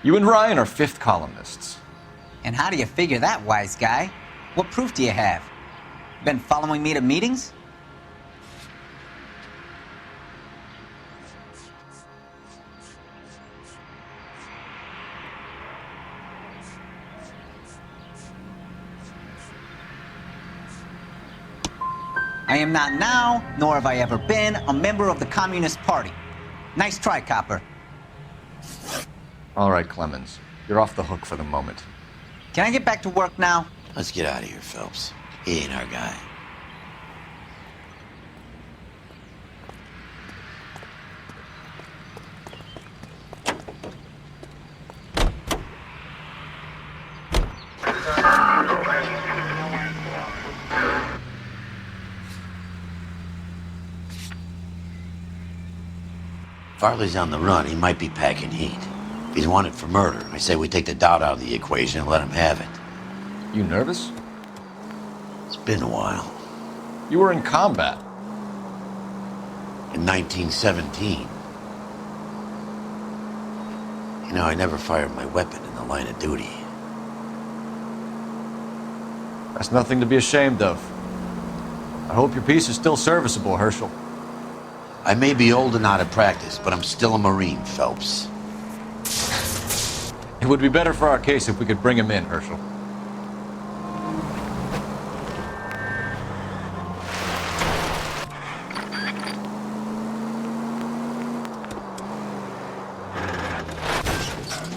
You and Ryan are fifth columnists. And how do you figure that, wise guy? What proof do you have? Been following me to meetings? I am not now, nor have I ever been, a member of the Communist Party. Nice try, copper. All right, Clemens. You're off the hook for the moment. Can I get back to work now? Let's get out of here, Phelps. He ain't our guy. Farley's on the run. He might be packing heat. If he's wanted for murder, I say we take the doubt out of the equation and let him have it. You nervous? It's been a while. You were in combat. In 1917. You know, I never fired my weapon in the line of duty. That's nothing to be ashamed of. I hope your piece is still serviceable, Herschel. I may be old and out of practice, but I'm still a Marine, Phelps. It would be better for our case if we could bring him in, Herschel.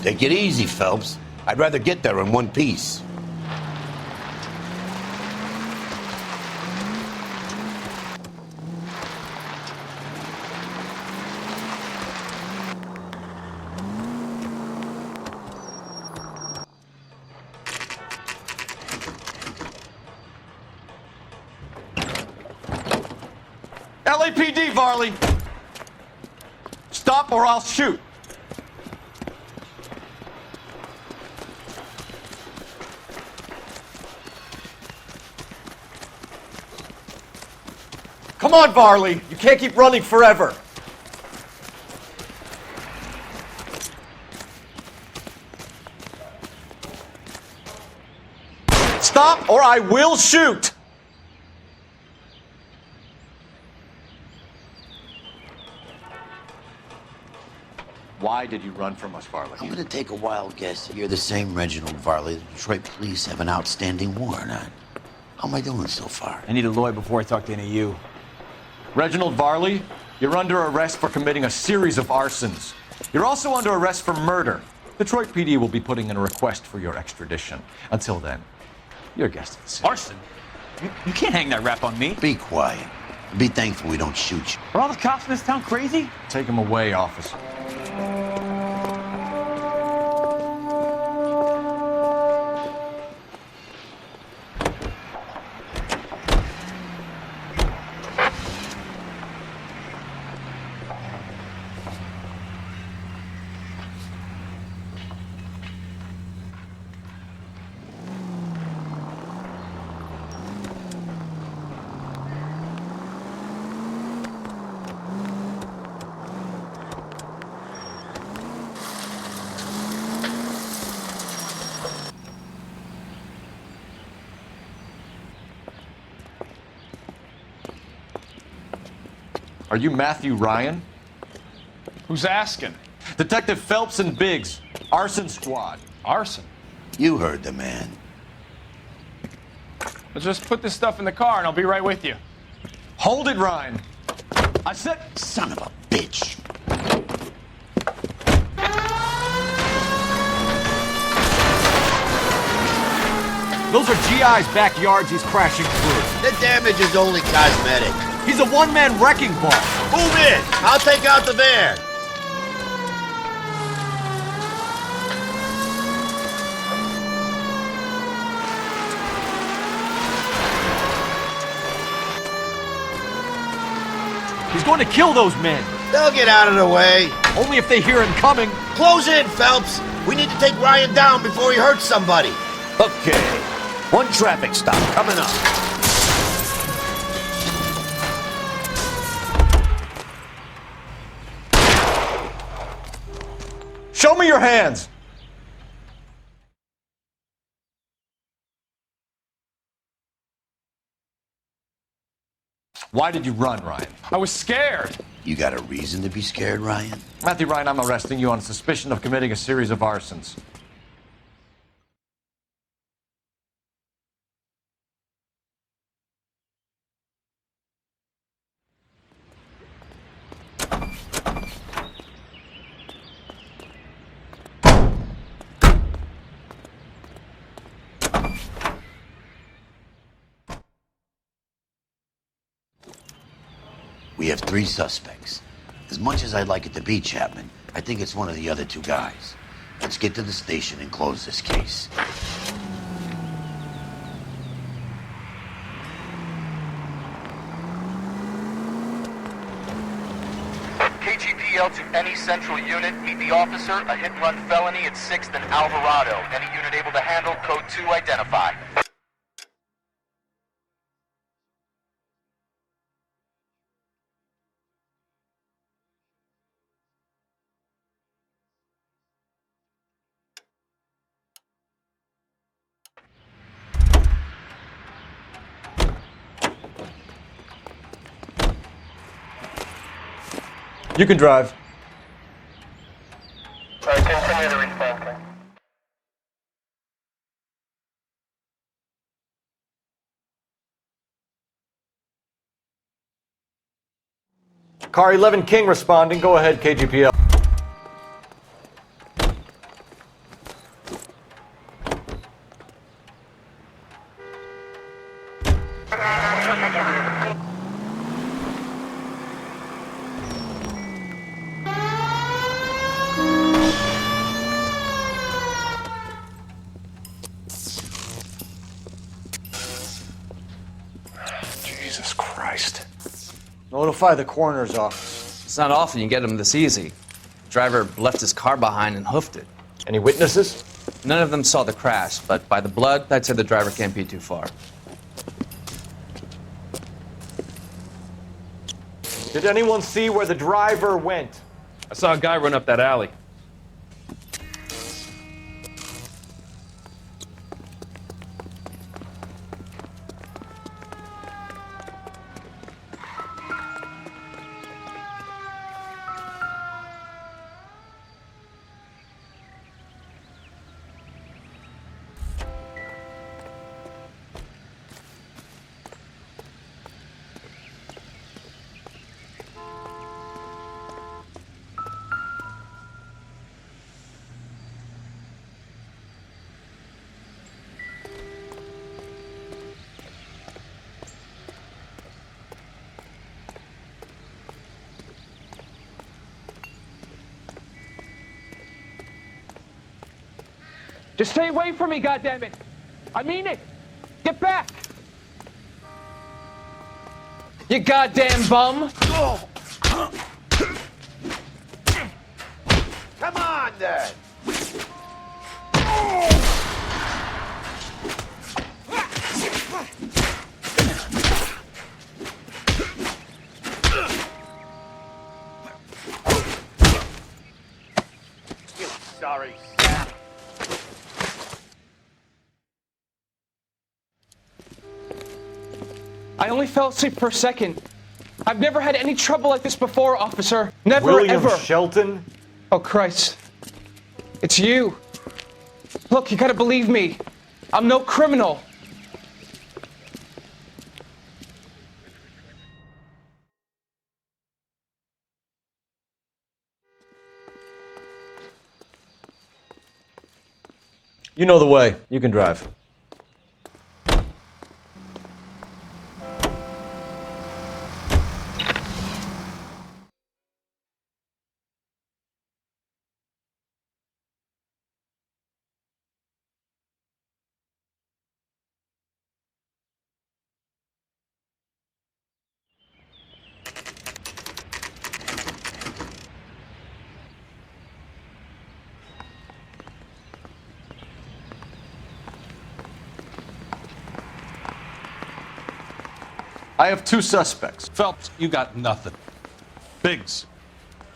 Take it easy, Phelps. I'd rather get there in one piece. LAPD, Varley! Stop or I'll shoot! Come on, Varley! You can't keep running forever! Stop or I will shoot! Why did you run from us, Varley? I'm gonna take a wild guess that you're the same Reginald Varley the Detroit police have an outstanding warrant on. How am I doing so far? I need a lawyer before I talk to any of you. Reginald Varley, you're under arrest for committing a series of arsons. You're also under arrest for murder. Detroit PD will be putting in a request for your extradition. Until then, you're guest of the city. Arson? You can't hang that rap on me. Be quiet. Be thankful we don't shoot you. Are all the cops in this town crazy? Take him away, officer. Are you Matthew Ryan? Who's asking? Detective Phelps and Biggs, Arson Squad. Arson? You heard the man. Let's just put this stuff in the car and I'll be right with you. Hold it, Ryan. I said... Son of a bitch. Those are GI's backyards he's crashing through. The damage is only cosmetic. He's a one-man wrecking ball. Move in. I'll take out the van. He's going to kill those men. They'll get out of the way. Only if they hear him coming. Close in, Phelps. We need to take Ryan down before he hurts somebody. Okay. One traffic stop coming up. Show me your hands. Why did you run, Ryan? I was scared. You got a reason to be scared, Ryan? Matthew Ryan, I'm arresting you on suspicion of committing a series of arsons. We have 3 suspects. As much as I'd like it to be Chapman, I think it's one of the other 2 guys. Let's get to the station and close this case. KGPL to any central unit. Meet the officer. A hit-and-run felony at 6th and Alvarado. Any unit able to handle, code 2 identify. You can drive. Continue to respond. Car 11 King responding. Go ahead, KGPL. Jesus Christ. Notify the coroner's office. It's not often you get them this easy. The driver left his car behind and hoofed it. Any witnesses? None of them saw the crash, but by the blood, I'd say the driver can't be too far. Did anyone see where the driver went? I saw a guy run up that alley. Just stay away from me, goddammit! I mean it! Get back! You goddamn bum! Come on, then! You sorry sap. I only fell asleep for a second. I've never had any trouble like this before, officer. Never, William ever. Shelton? Oh, Christ. It's you. Look, you gotta believe me. I'm no criminal. You know the way. You can drive. I have 2 suspects. Phelps, you got nothing. Biggs,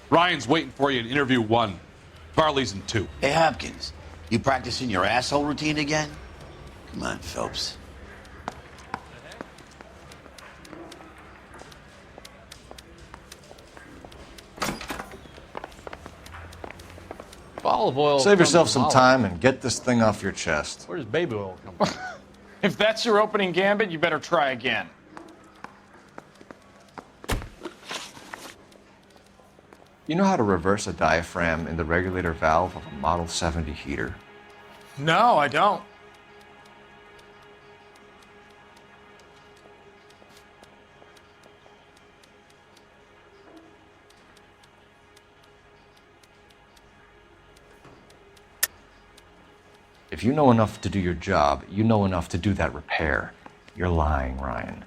Ryan's waiting for you in interview 1. Varley's in 2. Hey, Hopkins, you practicing your asshole routine again? Come on, Phelps. Olive oil. Save yourself comes some from time and get this thing off your chest. Where does baby oil come from? If that's your opening gambit, you better try again. You know how to reverse a diaphragm in the regulator valve of a Model 70 heater? No, I don't. If you know enough to do your job, you know enough to do that repair. You're lying, Ryan.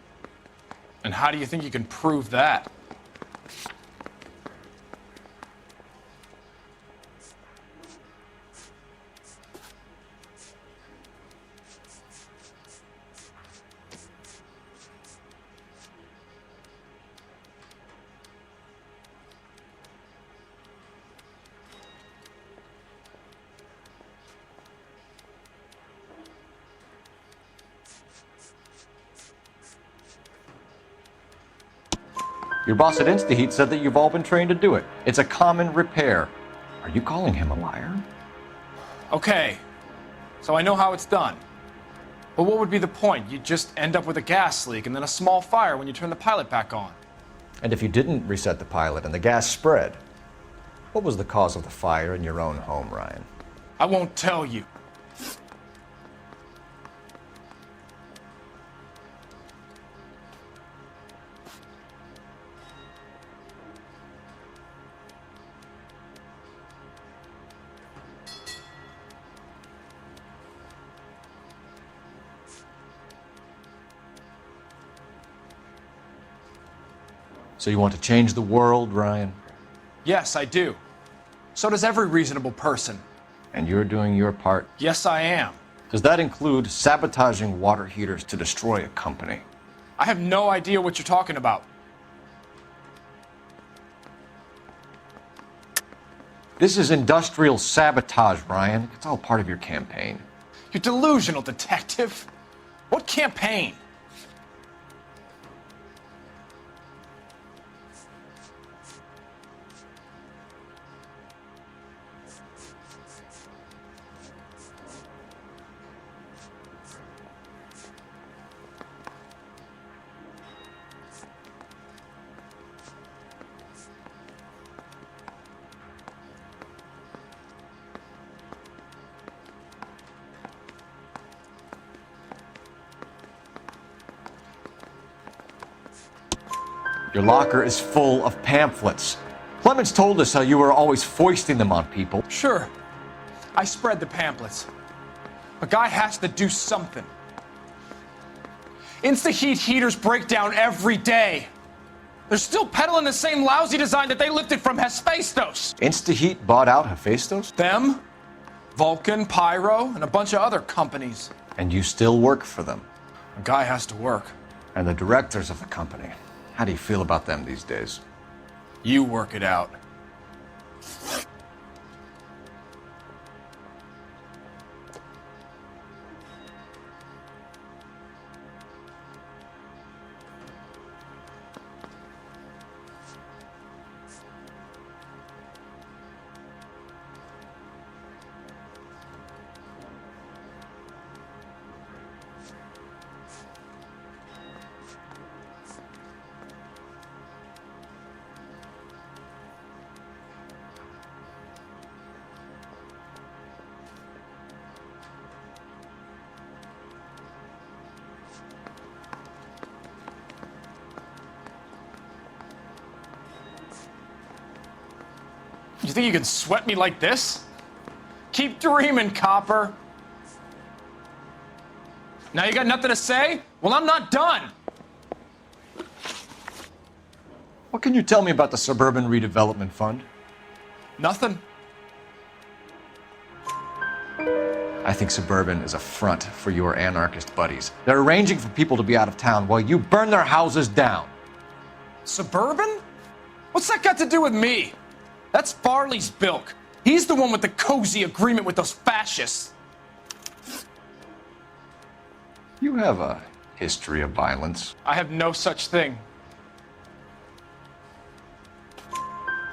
And how do you think you can prove that? Your boss at InstaHeat said that you've all been trained to do it. It's a common repair. Are you calling him a liar? Okay, so I know how it's done. But what would be the point? You just end up with a gas leak and then a small fire when you turn the pilot back on. And if you didn't reset the pilot and the gas spread, what was the cause of the fire in your own home, Ryan? I won't tell you. So you want to change the world, Ryan? Yes, I do. So does every reasonable person. And you're doing your part? Yes, I am. Does that include sabotaging water heaters to destroy a company? I have no idea what you're talking about. This is industrial sabotage, Ryan. It's all part of your campaign. You're delusional, detective. What campaign? Your locker is full of pamphlets. Clemens told us how you were always foisting them on people. Sure. I spread the pamphlets. A guy has to do something. InstaHeat heaters break down every day. They're still peddling the same lousy design that they lifted from Hephaestus. InstaHeat bought out Hephaestus? Them, Vulcan, Pyro, and a bunch of other companies. And you still work for them? A guy has to work. And the directors of the company. How do you feel about them these days? You work it out. You think you can sweat me like this? Keep dreaming, copper. Now you got nothing to say? Well, I'm not done. What can you tell me about the Suburban Redevelopment Fund? Nothing. I think Suburban is a front for your anarchist buddies. They're arranging for people to be out of town while you burn their houses down. Suburban? What's that got to do with me? That's Farley's bilk. He's the one with the cozy agreement with those fascists. You have a history of violence. I have no such thing.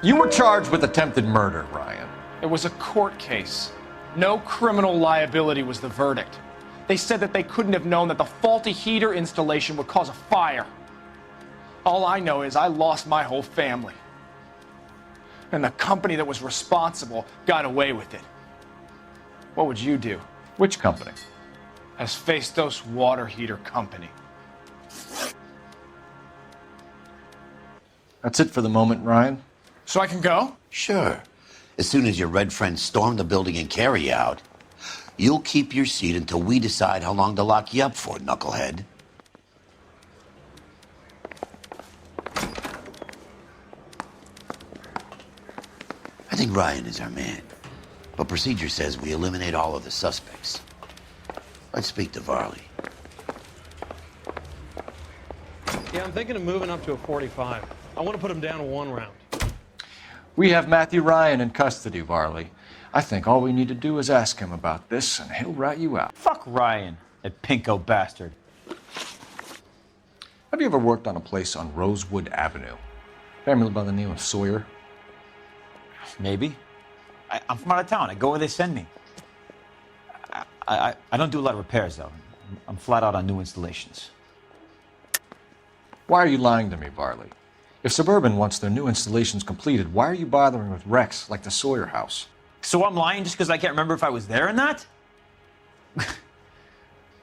You were charged with attempted murder, Ryan. It was a court case. No criminal liability was the verdict. They said that they couldn't have known that the faulty heater installation would cause a fire. All I know is I lost my whole family. And the company that was responsible got away with it. What would you do? Which company? Hephaestus Water Heater Company. That's it for the moment, Ryan. So I can go? Sure. As soon as your red friends storm the building and carry you out, you'll keep your seat until we decide how long to lock you up for, knucklehead. I think Ryan is our man, but procedure says we eliminate all of the suspects. Let's speak to Varley. Yeah, I'm thinking of moving up to a 45. I want to put him down to 1 round. We have Matthew Ryan in custody, Varley. I think all we need to do is ask him about this, and he'll rat you out. Fuck Ryan, that pinko bastard. Have you ever worked on a place on Rosewood Avenue? Family by the name of Sawyer? Maybe. I'm from out of town. I go where they send me. I don't do a lot of repairs, though. I'm flat out on new installations. Why are you lying to me, Varley? If Suburban wants their new installations completed, why are you bothering with wrecks like the Sawyer house? So I'm lying just because I can't remember if I was there or not?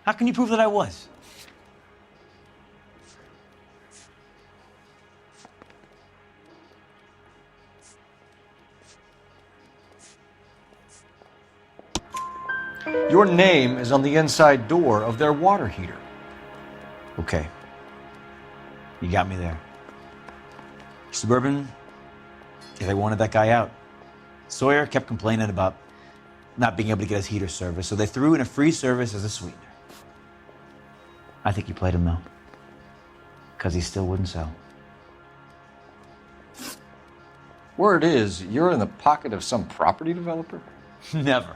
How can you prove that I was? Your name is on the inside door of their water heater. Okay. You got me there. Suburban, they wanted that guy out. Sawyer kept complaining about not being able to get his heater service, so they threw in a free service as a sweetener. I think you played him, though, because he still wouldn't sell. Word is, you're in the pocket of some property developer? Never.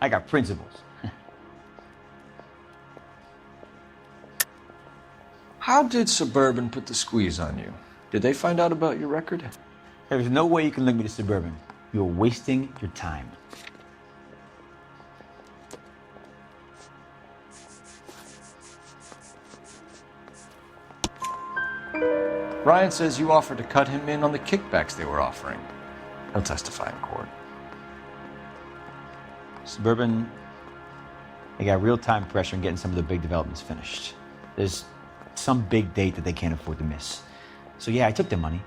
I got principles. How did Suburban put the squeeze on you? Did they find out about your record? There's no way you can link me to Suburban. You're wasting your time. Ryan says you offered to cut him in on the kickbacks they were offering. He'll testify in court. Suburban, they got real time pressure on getting some of the big developments finished. There's some big date that they can't afford to miss. So yeah, I took their money,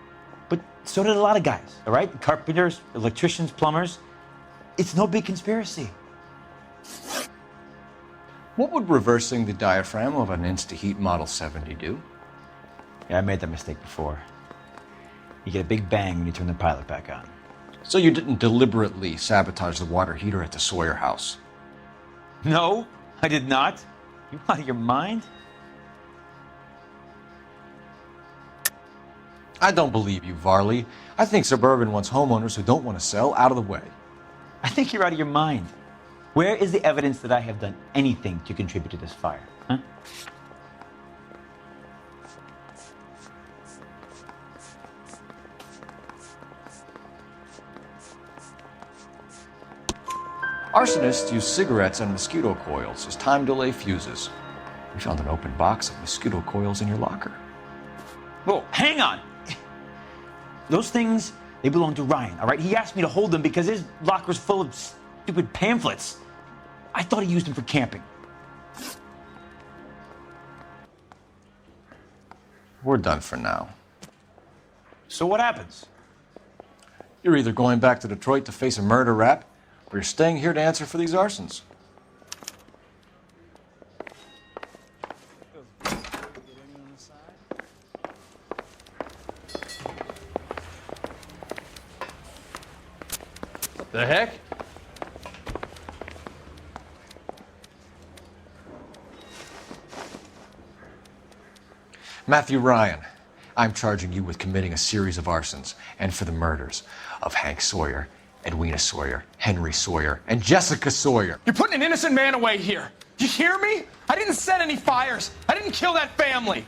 but so did a lot of guys, all right? Carpenters, electricians, plumbers. It's no big conspiracy. What would reversing the diaphragm of an Insta-Heat Model 70 do? Yeah, I made that mistake before. You get a big bang when you turn the pilot back on. So you didn't deliberately sabotage the water heater at the Sawyer house? No, I did not. You out of your mind? I don't believe you, Varley. I think Suburban wants homeowners who don't want to sell out of the way. I think you're out of your mind. Where is the evidence that I have done anything to contribute to this fire? Huh? Arsonists use cigarettes and mosquito coils as time delay fuses. We found an open box of mosquito coils in your locker. Whoa, hang on! Those things, they belong to Ryan, all right? He asked me to hold them because his locker's full of stupid pamphlets. I thought he used them for camping. We're done for now. So what happens? You're either going back to Detroit to face a murder rap, or you're staying here to answer for these arsons. What the heck? Matthew Ryan, I'm charging you with committing a series of arsons and for the murders of Hank Sawyer, Edwina Sawyer, Henry Sawyer, and Jessica Sawyer. You're putting an innocent man away here. You hear me? I didn't set any fires. I didn't kill that family.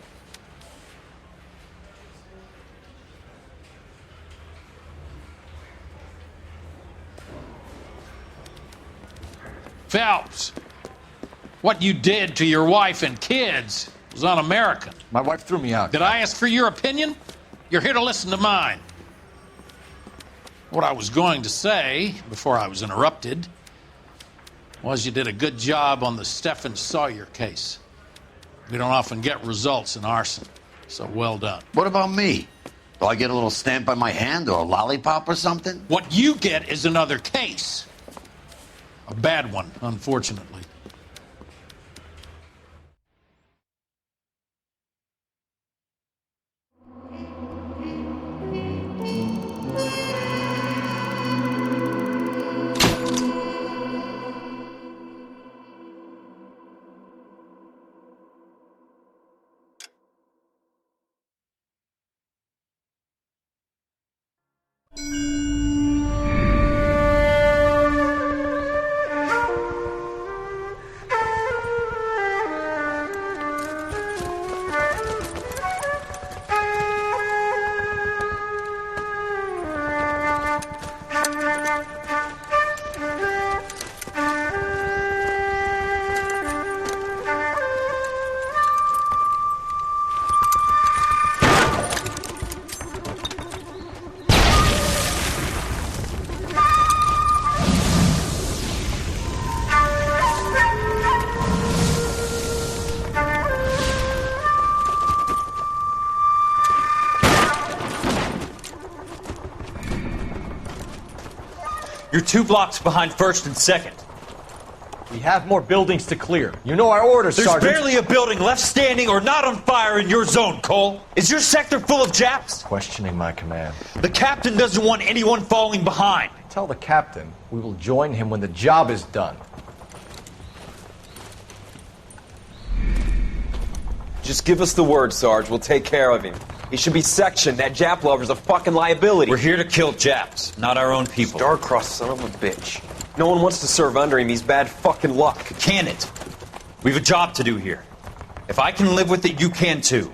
Phelps, what you did to your wife and kids was un-American. My wife threw me out. Did I ask for your opinion? You're here to listen to mine. What I was going to say, before I was interrupted, was you did a good job on the Stephen Sawyer case. We don't often get results in arson, so well done. What about me? Do I get a little stamp by my hand or a lollipop or something? What you get is another case. A bad one, unfortunately. You're 2 blocks behind 1st and 2nd. We have more buildings to clear. You know our orders, There's Sergeant. barely a building left standing or not on fire in your zone, Cole. Is your sector full of Japs? Questioning my command. The captain doesn't want anyone falling behind. Tell the captain we will join him when the job is done. Just give us the word, Sarge. We'll take care of him. He should be sectioned. That Jap lover's a fucking liability. We're here to kill Japs, not our own people. Star-crossed son of a bitch. No one wants to serve under him. He's bad fucking luck. Can it? We've a job to do here. If I can live with it, you can too.